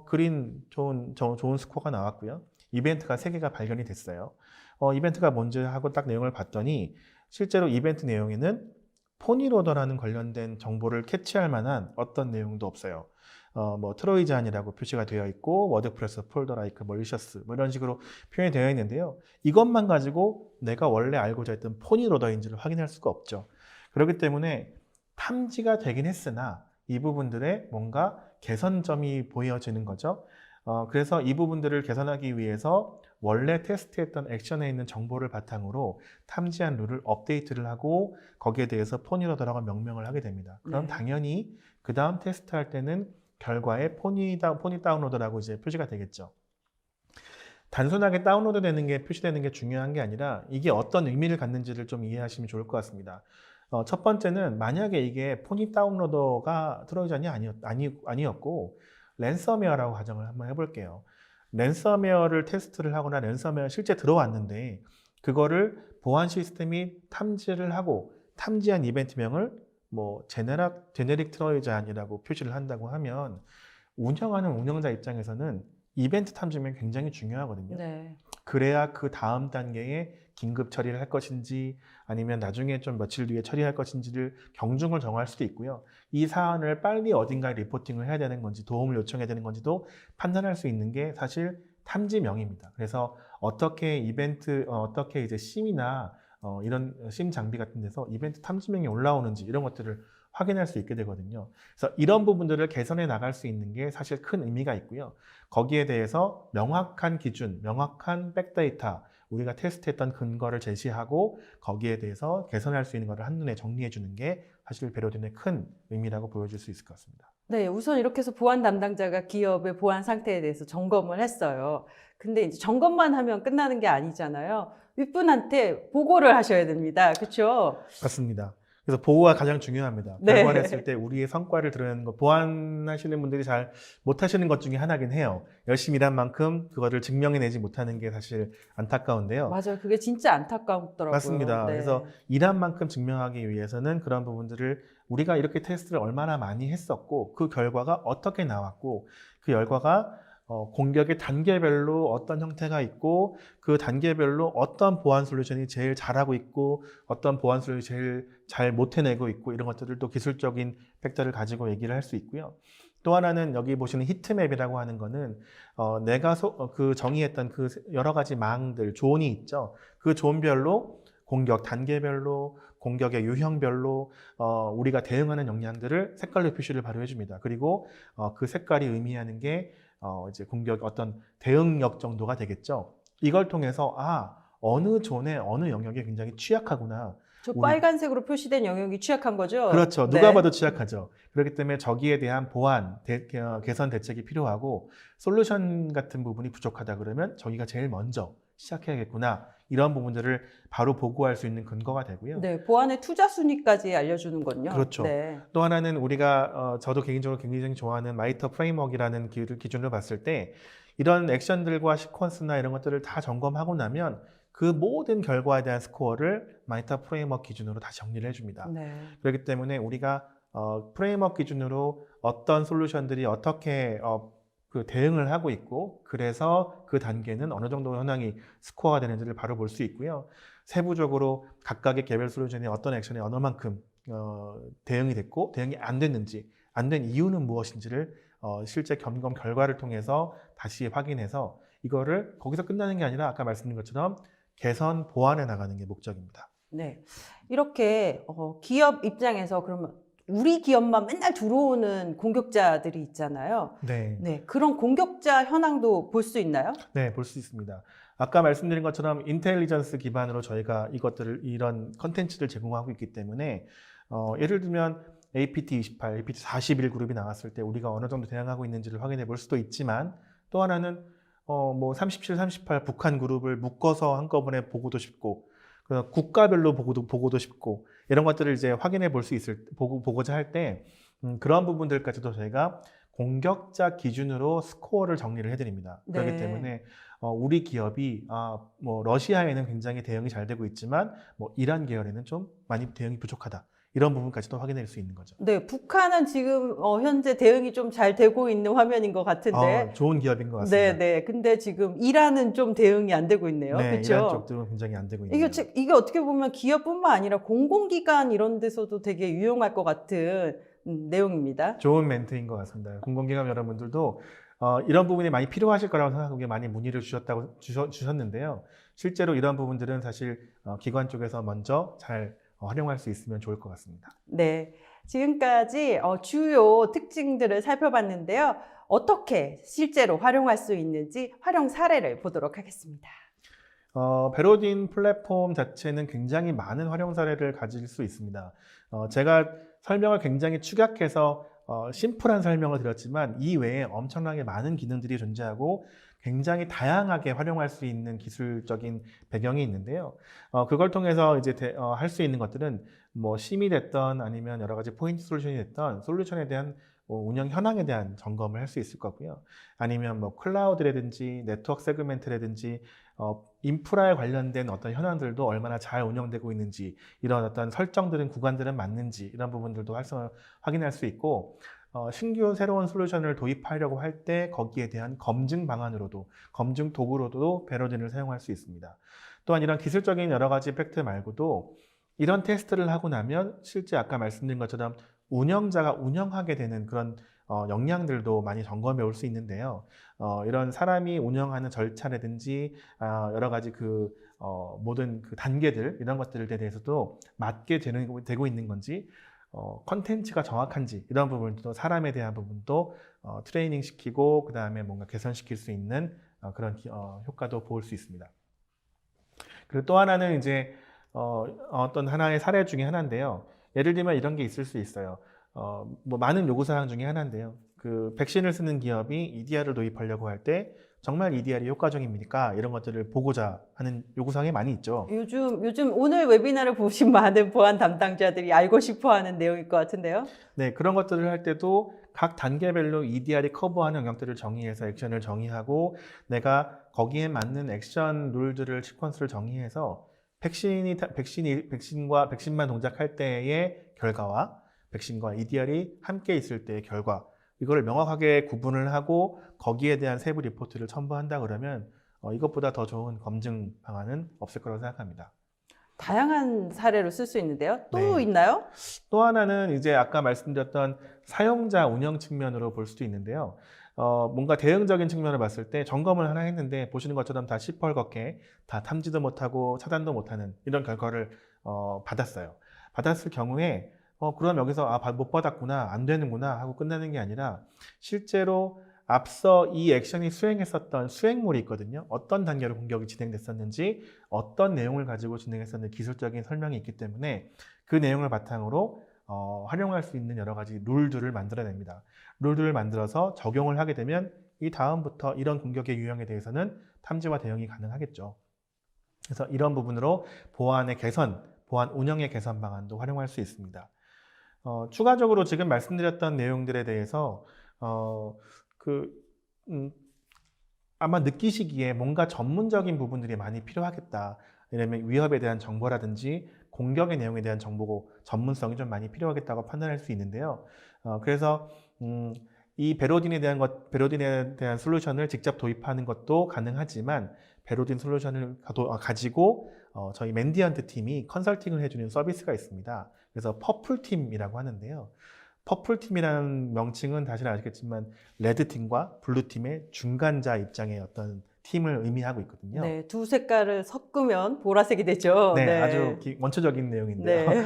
그린 좋은 스코어가 나왔고요. 이벤트가 3개가 발견이 됐어요. 이벤트가 뭔지 하고 딱 내용을 봤더니 실제로 이벤트 내용에는 포니로더라는 관련된 정보를 캐치할 만한 어떤 내용도 없어요. 뭐 트로이잔이라고 표시가 되어 있고 워드프레스 폴더 라이크 멀리셔스 뭐 이런 식으로 표현이 되어 있는데요. 이것만 가지고 내가 원래 알고자 했던 포니로더인지를 확인할 수가 없죠. 그렇기 때문에 탐지가 되긴 했으나 이 부분들에 뭔가 개선점이 보여지는 거죠. 그래서 이 부분들을 개선하기 위해서 원래 테스트했던 액션에 있는 정보를 바탕으로 탐지한 룰을 업데이트를 하고 거기에 대해서 포니로더라고 명명을 하게 됩니다. 그럼 네. 당연히 그 다음 테스트할 때는 결과에 포니 다운로드라고 이제 표시가 되겠죠. 단순하게 다운로드 되는 게 표시되는 게 중요한 게 아니라 이게 어떤 의미를 갖는지를 좀 이해하시면 좋을 것 같습니다. 첫 번째는 만약에 이게 포니 다운로더가 트로이전이 아니었고 랜섬웨어라고 가정을 한번 해볼게요. 랜섬웨어를 테스트를 하거나 랜섬웨어 실제 들어왔는데 그거를 보안 시스템이 탐지를 하고 탐지한 이벤트명을 뭐 제네릭 트로이전이라고 표시를 한다고 하면 운영하는 운영자 입장에서는 이벤트 탐지명이 굉장히 중요하거든요. 네. 그래야 그 다음 단계에 긴급 처리를 할 것인지 아니면 나중에 좀 며칠 뒤에 처리할 것인지를 경중을 정할 수도 있고요. 이 사안을 빨리 어딘가에 리포팅을 해야 되는 건지 도움을 요청해야 되는 건지도 판단할 수 있는 게 사실 탐지명입니다. 그래서 어떻게 어떻게 이제 심이나 이런 심 장비 같은 데서 이벤트 탐지명이 올라오는지 이런 것들을 확인할 수 있게 되거든요. 그래서 이런 부분들을 개선해 나갈 수 있는 게 사실 큰 의미가 있고요. 거기에 대해서 명확한 기준, 명확한 백데이터, 우리가 테스트했던 근거를 제시하고 거기에 대해서 개선할 수 있는 것을 한눈에 정리해 주는 게 사실 배로딘의 큰 의미라고 보여질 수 있을 것 같습니다. 네, 우선 이렇게 해서 보안 담당자가 기업의 보안 상태에 대해서 점검을 했어요. 근데 이제 점검만 하면 끝나는 게 아니잖아요. 윗분한테 보고를 하셔야 됩니다. 그렇죠? 맞습니다. 그래서 보고가 가장 중요합니다. 네. 결과를 했을 때 우리의 성과를 드러내는 거, 보완하시는 분들이 잘 못하시는 것 중에 하나긴 해요. 열심히 일한 만큼 그거를 증명해내지 못하는 게 사실 안타까운데요. 맞아요. 그게 진짜 안타깝더라고요. 맞습니다. 네. 그래서 일한 만큼 증명하기 위해서는 그런 부분들을 우리가 이렇게 테스트를 얼마나 많이 했었고 그 결과가 어떻게 나왔고 그 결과가 공격의 단계별로 어떤 형태가 있고 그 단계별로 어떤 보안 솔루션이 제일 잘하고 있고 어떤 보안 솔루션이 제일 잘 못해내고 있고 이런 것들을 또 기술적인 팩터를 가지고 얘기를 할 수 있고요. 또 하나는 여기 보시는 히트맵이라고 하는 거는 내가 그 정의했던 그 여러 가지 망들, 존이 있죠. 그 존별로 공격 단계별로 공격의 유형별로 우리가 대응하는 역량들을 색깔로 표시를 바로 해줍니다. 그리고 그 색깔이 의미하는 게 이제 공격 어떤 대응력 정도가 되겠죠. 이걸 통해서 어느 존에 어느 영역이 굉장히 취약하구나. 저 우리 빨간색으로 표시된 영역이 취약한 거죠? 그렇죠. 누가 네. 봐도 취약하죠. 그렇기 때문에 저기에 대한 보완, 개선 대책이 필요하고 솔루션 같은 부분이 부족하다 그러면 저기가 제일 먼저 시작해야겠구나. 이런 부분들을 바로 보고할 수 있는 근거가 되고요. 네, 보안의 투자 순위까지 알려주는군요. 그렇죠. 네. 또 하나는 우리가 저도 개인적으로 굉장히 좋아하는 마이터 프레임워크라는 기준을 봤을 때 이런 액션들과 시퀀스나 이런 것들을 다 점검하고 나면 그 모든 결과에 대한 스코어를 마이터 프레임워크 기준으로 다 정리를 해줍니다. 네. 그렇기 때문에 우리가 프레임워크 기준으로 어떤 솔루션들이 어떻게 그 대응을 하고 있고 그래서 그 단계는 어느 정도 현황이 스코어가 되는지를 바로 볼 수 있고요. 세부적으로 각각의 개별 솔루션이 어떤 액션에 어느 만큼 대응이 됐고 대응이 안 됐는지 안 된 이유는 무엇인지를 실제 점검 결과를 통해서 다시 확인해서 이거를 거기서 끝나는 게 아니라 아까 말씀드린 것처럼 개선 보완해 나가는 게 목적입니다. 네. 이렇게 기업 입장에서 그러면 우리 기업만 맨날 들어오는 공격자들이 있잖아요. 네. 네. 그런 공격자 현황도 볼 수 있나요? 네, 볼 수 있습니다. 아까 말씀드린 것처럼 인텔리전스 기반으로 저희가 이런 컨텐츠를 제공하고 있기 때문에 예를 들면 APT28, APT41 그룹이 나왔을 때 우리가 어느 정도 대응하고 있는지를 확인해 볼 수도 있지만 또 하나는 뭐 37, 38 북한 그룹을 묶어서 한꺼번에 보고도 싶고 국가별로 보고도 싶고 이런 것들을 이제 확인해 볼 수 보고자 할 때 그런 부분들까지도 저희가 공격자 기준으로 스코어를 정리를 해드립니다. 네. 그렇기 때문에 우리 기업이 뭐 러시아에는 굉장히 대응이 잘 되고 있지만 뭐 이란 계열에는 좀 많이 대응이 부족하다. 이런 부분까지도 확인할 수 있는 거죠. 네, 북한은 지금 현재 대응이 좀 잘 되고 있는 화면인 것 같은데. 좋은 기업인 것 네, 같습니다. 네. 근데 지금 이란은 좀 대응이 안 되고 있네요. 네, 그렇죠? 이란 쪽들은 굉장히 안 되고 있네요. 이게 어떻게 보면 기업뿐만 아니라 공공기관 이런 데서도 되게 유용할 것 같은 내용입니다. 좋은 멘트인 것 같습니다. 공공기관 여러분들도 이런 부분이 많이 필요하실 거라고 생각하고 많이 문의를 주셨는데요. 실제로 이런 부분들은 사실 기관 쪽에서 먼저 잘 활용할 수 있으면 좋을 것 같습니다. 네, 지금까지 주요 특징들을 살펴봤는데요. 어떻게 실제로 활용할 수 있는지 활용 사례를 보도록 하겠습니다. 베로딘 플랫폼 자체는 굉장히 많은 활용 사례를 가질 수 있습니다. 제가 설명을 굉장히 축약해서 심플한 설명을 드렸지만 이 외에 엄청나게 많은 기능들이 존재하고 굉장히 다양하게 활용할 수 있는 기술적인 배경이 있는데요. 그걸 통해서 이제 할 수 있는 것들은 뭐 심이 됐던 아니면 여러 가지 포인트 솔루션이 됐던 솔루션에 대한 운영 현황에 대한 점검을 할 수 있을 거고요. 아니면 뭐 클라우드라든지 네트워크 세그멘트라든지 인프라에 관련된 어떤 현황들도 얼마나 잘 운영되고 있는지 이런 어떤 설정들은 구간들은 맞는지 이런 부분들도 확인할 수 있고 신규 새로운 솔루션을 도입하려고 할 때 거기에 대한 검증 방안으로도 검증 도구로도 베로딘을 사용할 수 있습니다. 또한 이런 기술적인 여러 가지 팩트 말고도 이런 테스트를 하고 나면 실제 아까 말씀드린 것처럼 운영자가 운영하게 되는 그런 역량들도 많이 점검해 올 수 있는데요. 이런 사람이 운영하는 절차라든지 여러 가지 모든 그 단계들 이런 것들에 대해서도 맞게 되고 있는 건지 컨텐츠가 정확한지 이런 부분도 사람에 대한 부분도 트레이닝 시키고 그 다음에 뭔가 개선시킬 수 있는 그런 효과도 볼 수 있습니다. 그리고 또 하나는 이제 어떤 하나의 사례 중에 하나인데요. 예를 들면 이런 게 있을 수 있어요. 뭐 많은 요구사항 중에 하나인데요. 그 백신을 쓰는 기업이 EDR을 도입하려고 할 때 정말 EDR이 효과적입니까? 이런 것들을 보고자 하는 요구사항이 많이 있죠. 요즘 오늘 웨비나를 보신 많은 보안 담당자들이 알고 싶어하는 내용일 것 같은데요. 네, 그런 것들을 할 때도 각 단계별로 EDR이 커버하는 영역들을 정의해서 액션을 정의하고 내가 거기에 맞는 액션 룰들을 시퀀스를 정의해서 백신만 동작할 때의 결과와 백신과 EDR이 함께 있을 때의 결과 이거를 명확하게 구분을 하고 거기에 대한 세부 리포트를 첨부한다 그러면 이것보다 더 좋은 검증 방안은 없을 거라고 생각합니다. 다양한 사례로 쓸 수 있는데요. 또 네. 있나요? 또 하나는 이제 아까 말씀드렸던 사용자 운영 측면으로 볼 수도 있는데요. 뭔가 대응적인 측면을 봤을 때 점검을 하나 했는데 보시는 것처럼 다 시뻘겋게 다 탐지도 못하고 차단도 못하는 이런 결과를 받았어요. 받았을 경우에 그럼 여기서 못 받았구나 안 되는구나 하고 끝나는 게 아니라 실제로 앞서 이 액션이 수행했었던 수행물이 있거든요. 어떤 단계로 공격이 진행됐었는지, 어떤 내용을 가지고 진행했었는지 기술적인 설명이 있기 때문에 그 내용을 바탕으로 활용할 수 있는 여러 가지 룰들을 만들어냅니다. 룰들을 만들어서 적용을 하게 되면 이 다음부터 이런 공격의 유형에 대해서는 탐지와 대응이 가능하겠죠. 그래서 이런 부분으로 보안의 개선, 보안 운영의 개선 방안도 활용할 수 있습니다. 추가적으로 지금 말씀드렸던 내용들에 대해서 아마 느끼시기에 뭔가 전문적인 부분들이 많이 필요하겠다. 왜냐하면 위협에 대한 정보라든지 공격의 내용에 대한 정보고 전문성이 좀 많이 필요하겠다고 판단할 수 있는데요. 그래서 이 베로딘에 대한 솔루션을 직접 도입하는 것도 가능하지만 베로딘 솔루션을 가지고 저희 맨디언트 팀이 컨설팅을 해주는 서비스가 있습니다. 그래서 퍼플팀이라고 하는데요. 퍼플팀이라는 명칭은 다시 아시겠지만 레드팀과 블루팀의 중간자 입장의 어떤 팀을 의미하고 있거든요. 네, 두 색깔을 섞으면 보라색이 되죠. 네, 네. 아주 원초적인 내용인데요. 네.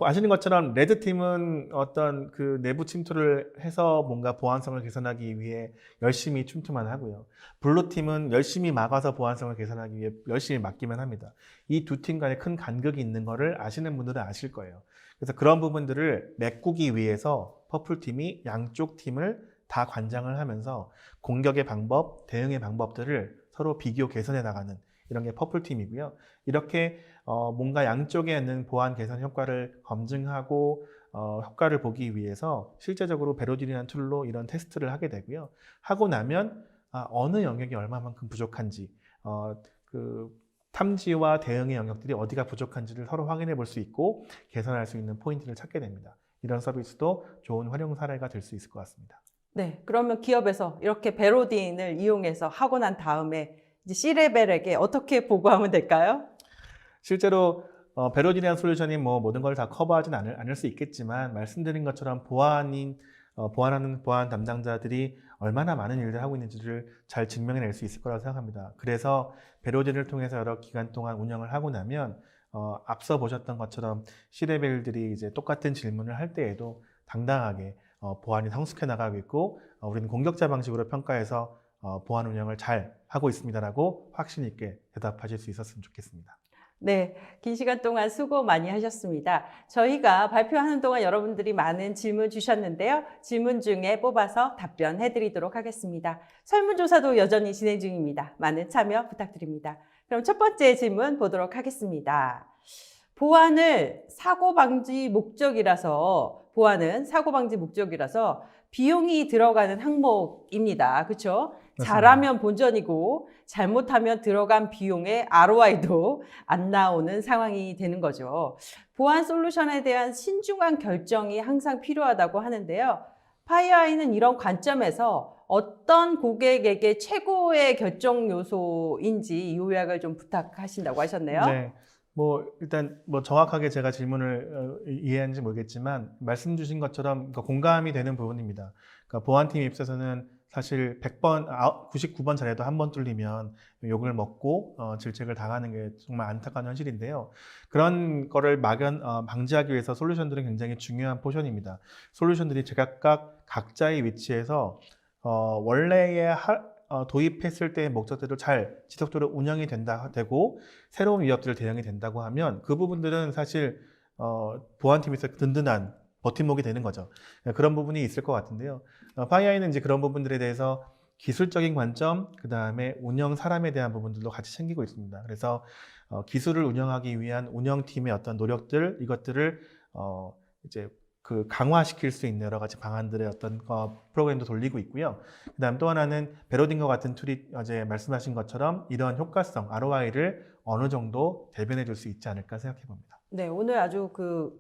아시는 것처럼 레드팀은 어떤 그 내부 침투를 해서 뭔가 보안성을 개선하기 위해 열심히 침투만 하고요. 블루팀은 열심히 막아서 보안성을 개선하기 위해 열심히 막기만 합니다. 이 두 팀 간에 큰 간극이 있는 거를 아시는 분들은 아실 거예요. 그래서 그런 부분들을 메꾸기 위해서 퍼플팀이 양쪽 팀을 다 관장을 하면서 공격의 방법, 대응의 방법들을 서로 비교 개선해 나가는 이런 게 퍼플팀이고요. 이렇게 뭔가 양쪽에 있는 보안 개선 효과를 검증하고 효과를 보기 위해서 실제적으로 베로딘이라는 툴로 이런 테스트를 하게 되고요. 하고 나면 어느 영역이 얼마만큼 부족한지 탐지와 대응의 영역들이 어디가 부족한지를 서로 확인해 볼 수 있고 개선할 수 있는 포인트를 찾게 됩니다. 이런 서비스도 좋은 활용 사례가 될 수 있을 것 같습니다. 네, 그러면 기업에서 이렇게 베로딘을 이용해서 하고 난 다음에 이제 C레벨에게 어떻게 보고하면 될까요? 실제로 베로딘이라는 솔루션이 모든 걸 다 커버하진 않을 수 있겠지만 말씀드린 것처럼 보안하는 보안 담당자들이 얼마나 많은 일들을 하고 있는지를 잘 증명해낼 수 있을 거라고 생각합니다. 그래서 베로딘을 통해서 여러 기간 동안 운영을 하고 나면 앞서 보셨던 것처럼 C레벨들이 이제 똑같은 질문을 할 때에도 당당하게 보안이 성숙해 나가고 있고 우리는 공격자 방식으로 평가해서 보안 운영을 잘 하고 있습니다라고 확신 있게 대답하실 수 있었으면 좋겠습니다. 네, 긴 시간 동안 수고 많이 하셨습니다. 저희가 발표하는 동안 여러분들이 많은 질문 주셨는데요. 질문 중에 뽑아서 답변해 드리도록 하겠습니다. 설문조사도 여전히 진행 중입니다. 많은 참여 부탁드립니다. 그럼 첫 번째 질문 보도록 하겠습니다. 보안은 사고 방지 목적이라서 비용이 들어가는 항목입니다. 그렇죠? 잘하면 본전이고 잘못하면 들어간 비용의 ROI도 안 나오는 상황이 되는 거죠. 보안 솔루션에 대한 신중한 결정이 항상 필요하다고 하는데요. 파이어아이는 이런 관점에서 어떤 고객에게 최고의 결정 요소인지 요약을 좀 부탁하신다고 하셨네요. 네. 일단 정확하게 제가 질문을 이해했는지 모르겠지만 말씀 주신 것처럼 공감이 되는 부분입니다. 그러니까 보안팀 입장에서는 사실 99번 잘해도 한 번 뚫리면 욕을 먹고 질책을 당하는 게 정말 안타까운 현실인데요. 그런 거를 방지하기 위해서 솔루션들은 굉장히 중요한 포션입니다. 솔루션들이 제각각 각자의 위치에서 원래의 도입했을 때의 목적대로 잘 지속적으로 운영이 되고 새로운 위협들을 대응이 된다고 하면 그 부분들은 사실 보안팀에서 든든한 버팀목이 되는 거죠. 그런 부분이 있을 것 같은데요. 파이어아이는 이제 그런 부분들에 대해서 기술적인 관점, 그 다음에 운영 사람에 대한 부분들도 같이 챙기고 있습니다. 그래서 기술을 운영하기 위한 운영팀의 어떤 노력들, 이것들을 이제 강화시킬 수 있는 여러 가지 방안들의 어떤 프로그램도 돌리고 있고요. 그 다음 또 하나는 베로딘과 같은 툴이 어제 말씀하신 것처럼 이런 효과성, ROI를 어느 정도 대변해 줄 수 있지 않을까 생각해 봅니다. 네, 오늘 아주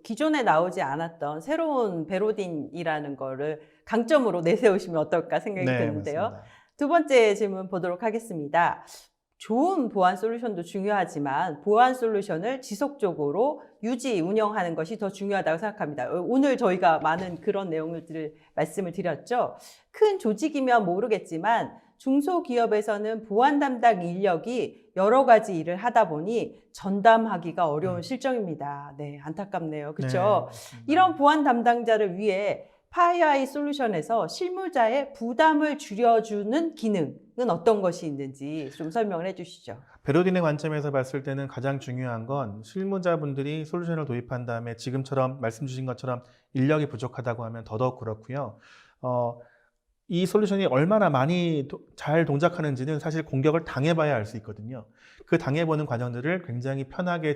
기존에 나오지 않았던 새로운 베로딘이라는 거를 강점으로 내세우시면 어떨까 생각이 드는데요. 맞습니다. 두 번째 질문 보도록 하겠습니다. 좋은 보안 솔루션도 중요하지만 보안 솔루션을 지속적으로 유지, 운영하는 것이 더 중요하다고 생각합니다. 오늘 저희가 많은 그런 내용들을 말씀을 드렸죠. 큰 조직이면 모르겠지만 중소기업에서는 보안 담당 인력이 여러 가지 일을 하다 보니 전담하기가 어려운 실정입니다. 네, 안타깝네요. 그렇죠? 네, 이런 보안 담당자를 위해 FireEye 솔루션에서 실무자의 부담을 줄여주는 기능은 어떤 것이 있는지 좀 설명을 해주시죠. 베로딘의 관점에서 봤을 때는 가장 중요한 건 실무자분들이 솔루션을 도입한 다음에 지금처럼 말씀 주신 것처럼 인력이 부족하다고 하면 더더욱 그렇고요. 이 솔루션이 얼마나 많이 잘 동작하는지는 사실 공격을 당해봐야 알 수 있거든요. 그 당해보는 과정들을 굉장히 편하게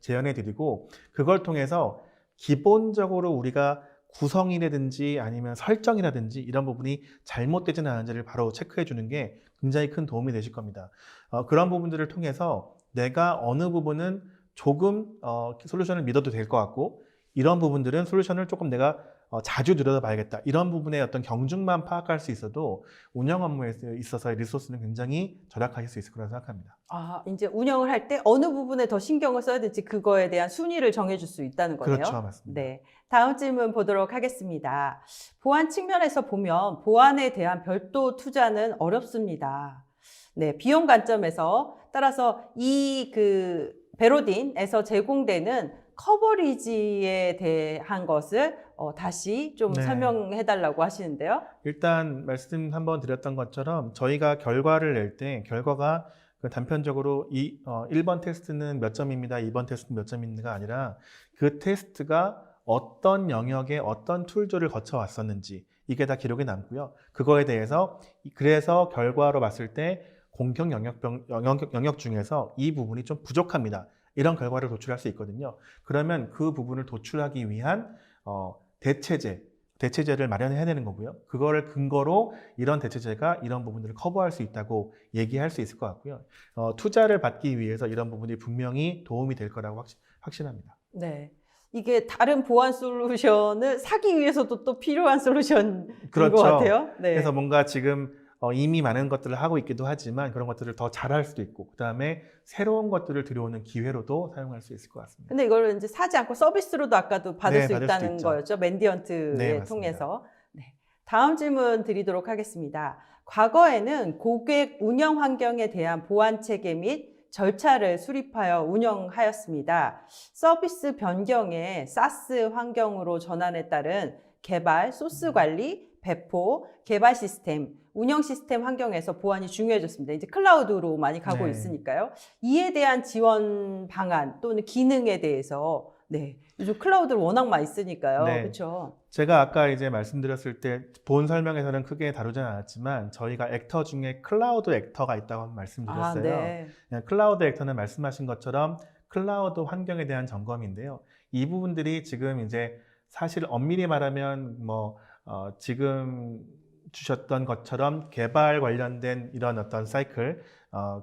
재현해드리고 그걸 통해서 기본적으로 우리가 구성이라든지 아니면 설정이라든지 이런 부분이 잘못되지는 않은지를 바로 체크해 주는 게 굉장히 큰 도움이 되실 겁니다. 그런 부분들을 통해서 내가 어느 부분은 조금 솔루션을 믿어도 될 것 같고 이런 부분들은 솔루션을 조금 내가 자주 들여다봐야겠다. 이런 부분의 어떤 경중만 파악할 수 있어도 운영 업무에 있어서의 리소스는 굉장히 절약하실 수 있을 거라고 생각합니다. 이제 운영을 할 때 어느 부분에 더 신경을 써야 될지 그거에 대한 순위를 정해줄 수 있다는 거네요. 그렇죠, 맞습니다. 네, 다음 질문 보도록 하겠습니다. 보안 측면에서 보면 보안에 대한 별도 투자는 어렵습니다. 네, 비용 관점에서 따라서 이 베로딘에서 제공되는 커버리지에 대한 것을 다시 좀 네. 설명해 달라고 하시는데요. 일단 말씀 한번 드렸던 것처럼 저희가 결과를 낼 때 결과가 단편적으로 1번 테스트는 몇 점입니다. 2번 테스트는 몇 점입니다가 아니라 그 테스트가 어떤 영역에 어떤 툴들을 거쳐왔었는지 이게 다 기록에 남고요. 그거에 대해서 그래서 결과로 봤을 때 공격 영역 중에서 이 부분이 좀 부족합니다. 이런 결과를 도출할 수 있거든요. 그러면 그 부분을 도출하기 위한 대체제를 마련해야 되는 거고요. 그거를 근거로 이런 대체제가 이런 부분들을 커버할 수 있다고 얘기할 수 있을 것 같고요. 투자를 받기 위해서 이런 부분이 분명히 도움이 될 거라고 확신합니다. 네. 이게 다른 보안 솔루션을 사기 위해서도 또 필요한 솔루션인 그렇죠. 것 같아요. 네. 그래서 뭔가 지금 이미 많은 것들을 하고 있기도 하지만 그런 것들을 더 잘할 수도 있고 그다음에 새로운 것들을 들여오는 기회로도 사용할 수 있을 것 같습니다. 근데 이걸 이제 사지 않고 서비스로도 아까도 받을 네, 수 받을 있다는 수도 있죠. 거였죠. 맨디언트에 네, 통해서. 네. 다음 질문 드리도록 하겠습니다. 과거에는 고객 운영 환경에 대한 보안 체계 및 절차를 수립하여 운영하였습니다. 서비스 변경에 SaaS 환경으로 전환에 따른 개발, 소스 관리, 배포, 개발 시스템, 운영 시스템 환경에서 보안이 중요해졌습니다. 이제 클라우드로 많이 가고 네. 있으니까요. 이에 대한 지원 방안 또는 기능에 대해서 요즘 클라우드를 워낙 많이 쓰니까요. 네. 그렇죠? 제가 아까 이제 말씀드렸을 때 본 설명에서는 크게 다루지는 않았지만 저희가 액터 중에 클라우드 액터가 있다고 한번 말씀드렸어요. 네. 클라우드 액터는 말씀하신 것처럼 클라우드 환경에 대한 점검인데요. 이 부분들이 지금 이제 사실 엄밀히 말하면 지금 주셨던 것처럼 개발 관련된 이런 어떤 사이클,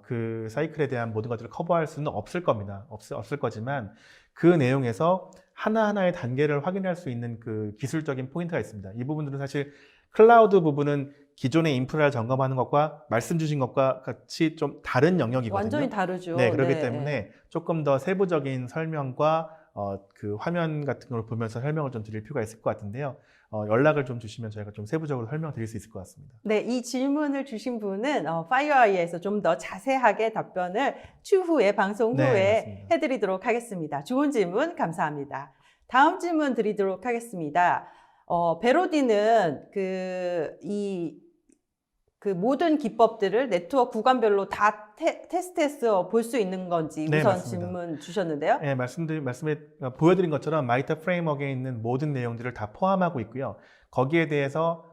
그 사이클에 대한 모든 것들을 커버할 수는 없을 겁니다. 없을 거지만 그 내용에서 하나하나의 단계를 확인할 수 있는 그 기술적인 포인트가 있습니다. 이 부분들은 사실 클라우드 부분은 기존의 인프라를 점검하는 것과 말씀 주신 것과 같이 좀 다른 영역이거든요. 완전히 다르죠. 네, 그렇기 때문에 조금 더 세부적인 설명과 그 화면 같은 걸 보면서 설명을 좀 드릴 필요가 있을 것 같은데요. 연락을 좀 주시면 저희가 좀 세부적으로 설명드릴 수 있을 것 같습니다. 네, 이 질문을 주신 분은 FireEye에서 좀 더 자세하게 답변을 추후에 방송 네, 후에 맞습니다. 해드리도록 하겠습니다. 좋은 질문 감사합니다. 다음 질문 드리도록 하겠습니다. 베로딘은 그 모든 기법들을 네트워크 구간별로 다 테스트해서 볼 수 있는 건지 네, 우선 맞습니다. 질문 주셨는데요. 네, 보여드린 것처럼 마이터 프레임워크에 있는 모든 내용들을 다 포함하고 있고요. 거기에 대해서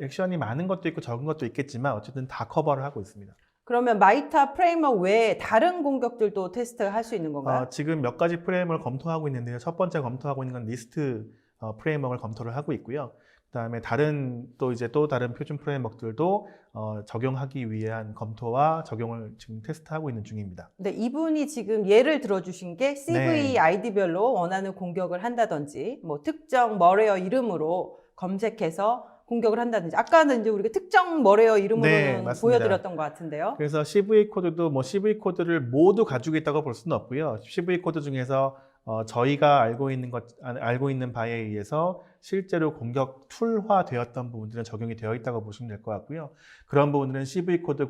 액션이 많은 것도 있고 적은 것도 있겠지만 어쨌든 다 커버를 하고 있습니다. 그러면 마이타 프레임워크 외에 다른 공격들도 테스트할 수 있는 건가요? 지금 몇 가지 프레임을 검토하고 있는데요. 첫 번째 검토하고 있는 건 리스트 프레임워크를 검토를 하고 있고요. 그다음에 또 다른 표준 프레임워크들도 적용하기 위한 검토와 적용을 지금 테스트하고 있는 중입니다. 네, 이분이 지금 예를 들어주신 게 CV 아이디별로 원하는 공격을 한다든지, 특정 머레어 이름으로 검색해서 공격을 한다든지. 아까는 이제 우리가 특정 머레어 이름으로는 맞습니다. 보여드렸던 것 같은데요. 그래서 CV 코드도 CV 코드를 모두 가지고 있다고 볼 수는 없고요. CV 코드 중에서 저희가 알고 있는 바에 의해서 실제로 공격 툴화 되었던 부분들은 적용이 되어 있다고 보시면 될 것 같고요. 그런 부분들은 CV 코드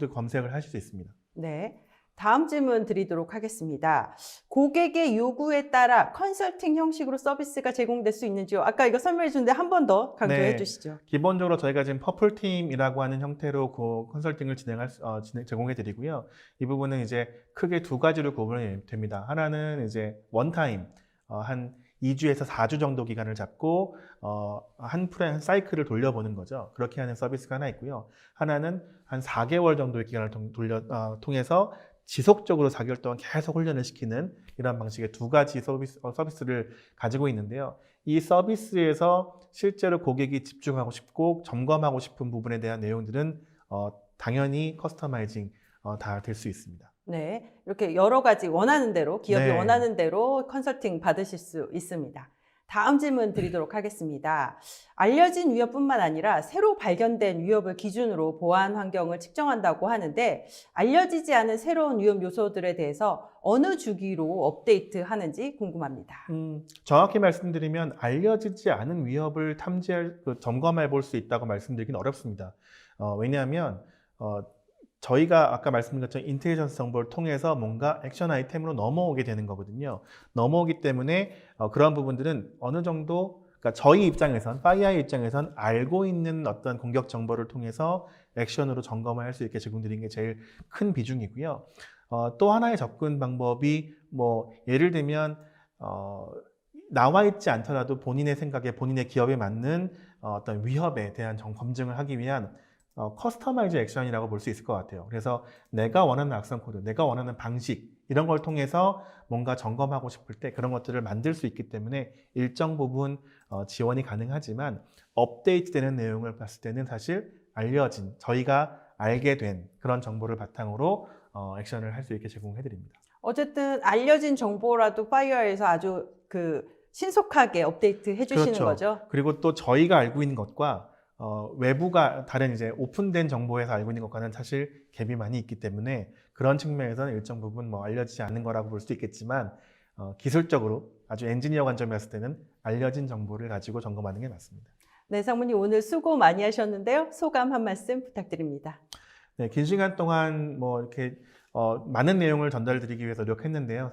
검색을 하실 수 있습니다. 네. 다음 질문 드리도록 하겠습니다. 고객의 요구에 따라 컨설팅 형식으로 서비스가 제공될 수 있는지요? 아까 이거 설명해 주는데 한 번 더 강조해 네. 주시죠. 기본적으로 저희가 지금 퍼플팀이라고 하는 형태로 그 컨설팅을 제공해 드리고요. 이 부분은 이제 크게 두 가지로 구분이 됩니다. 하나는 이제 원타임, 한 2주에서 4주 정도 기간을 잡고 한 사이클을 돌려보는 거죠. 그렇게 하는 서비스가 하나 있고요. 하나는 한 4개월 정도의 기간을 통해서 지속적으로 4개월 동안 계속 훈련을 시키는 이런 방식의 두 가지 서비스를 가지고 있는데요. 이 서비스에서 실제로 고객이 집중하고 싶고 점검하고 싶은 부분에 대한 내용들은 당연히 커스터마이징 다 될 수 있습니다. 네, 이렇게 여러 가지 원하는 대로, 기업이 네. 원하는 대로 컨설팅 받으실 수 있습니다. 다음 질문 드리도록 하겠습니다. 알려진 위협뿐만 아니라 새로 발견된 위협을 기준으로 보안 환경을 측정한다고 하는데 알려지지 않은 새로운 위험 요소들에 대해서 어느 주기로 업데이트하는지 궁금합니다. 정확히 말씀드리면 알려지지 않은 위협을 점검해 볼 수 있다고 말씀드리긴 어렵습니다. 왜냐하면 저희가 아까 말씀드린 것처럼 인텔리전스 정보를 통해서 뭔가 액션 아이템으로 넘어오게 되는 거거든요. 넘어오기 때문에 그런 부분들은 어느 정도, 그러니까 저희 입장에선, 파이아의 입장에선 알고 있는 어떤 공격 정보를 통해서 액션으로 점검을 할 수 있게 제공드리는 게 제일 큰 비중이고요. 또 하나의 접근 방법이 예를 들면 나와 있지 않더라도 본인의 생각에 본인의 기업에 맞는 어떤 위협에 대한 검증을 하기 위한 커스터마이즈 액션이라고 볼 수 있을 것 같아요. 그래서 내가 원하는 악성 코드, 내가 원하는 방식 이런 걸 통해서 뭔가 점검하고 싶을 때 그런 것들을 만들 수 있기 때문에 일정 부분 지원이 가능하지만 업데이트되는 내용을 봤을 때는 사실 알려진, 저희가 알게 된 그런 정보를 바탕으로 액션을 할 수 있게 제공해드립니다. 어쨌든 알려진 정보라도 파이어에서 아주 신속하게 업데이트 해주시는 그렇죠. 거죠. 그리고 또 저희가 알고 있는 것과 외부가 다른 이제 오픈된 정보에서 알고 있는 것과는 사실 갭이 많이 있기 때문에 그런 측면에서는 일정 부분 알려지지 않은 거라고 볼 수도 있겠지만 기술적으로 아주 엔지니어 관점이었을 때는 알려진 정보를 가지고 점검하는 게 맞습니다. 네, 상무님 오늘 수고 많이 하셨는데요. 소감 한 말씀 부탁드립니다. 네, 긴 시간 동안 이렇게 많은 내용을 전달드리기 위해서 노력했는데요.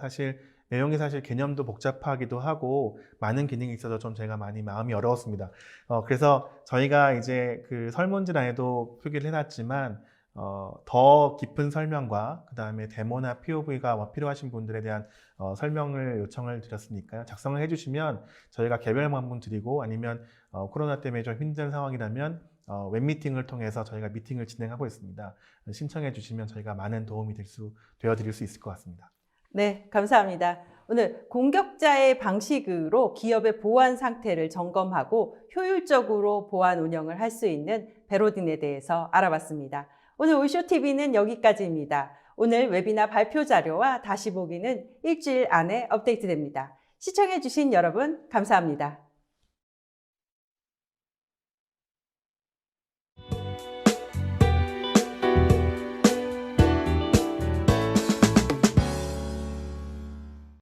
내용이 사실 개념도 복잡하기도 하고 많은 기능이 있어서 좀 제가 많이 마음이 어려웠습니다. 그래서 저희가 이제 그 설문지란에도 표기를 해놨지만 더 깊은 설명과 그 다음에 데모나 POV가 필요하신 분들에 대한 설명을 요청을 드렸으니까요. 작성을 해주시면 저희가 개별만 한번 드리고 아니면 코로나 때문에 좀 힘든 상황이라면 웹미팅을 통해서 저희가 미팅을 진행하고 있습니다. 신청해 주시면 저희가 많은 도움이 되어드릴 수 있을 것 같습니다. 네, 감사합니다. 오늘 공격자의 방식으로 기업의 보안 상태를 점검하고 효율적으로 보안 운영을 할 수 있는 베로딘에 대해서 알아봤습니다. 오늘 올쇼TV는 여기까지입니다. 오늘 웨비나 발표 자료와 다시 보기는 일주일 안에 업데이트됩니다. 시청해주신 여러분 감사합니다.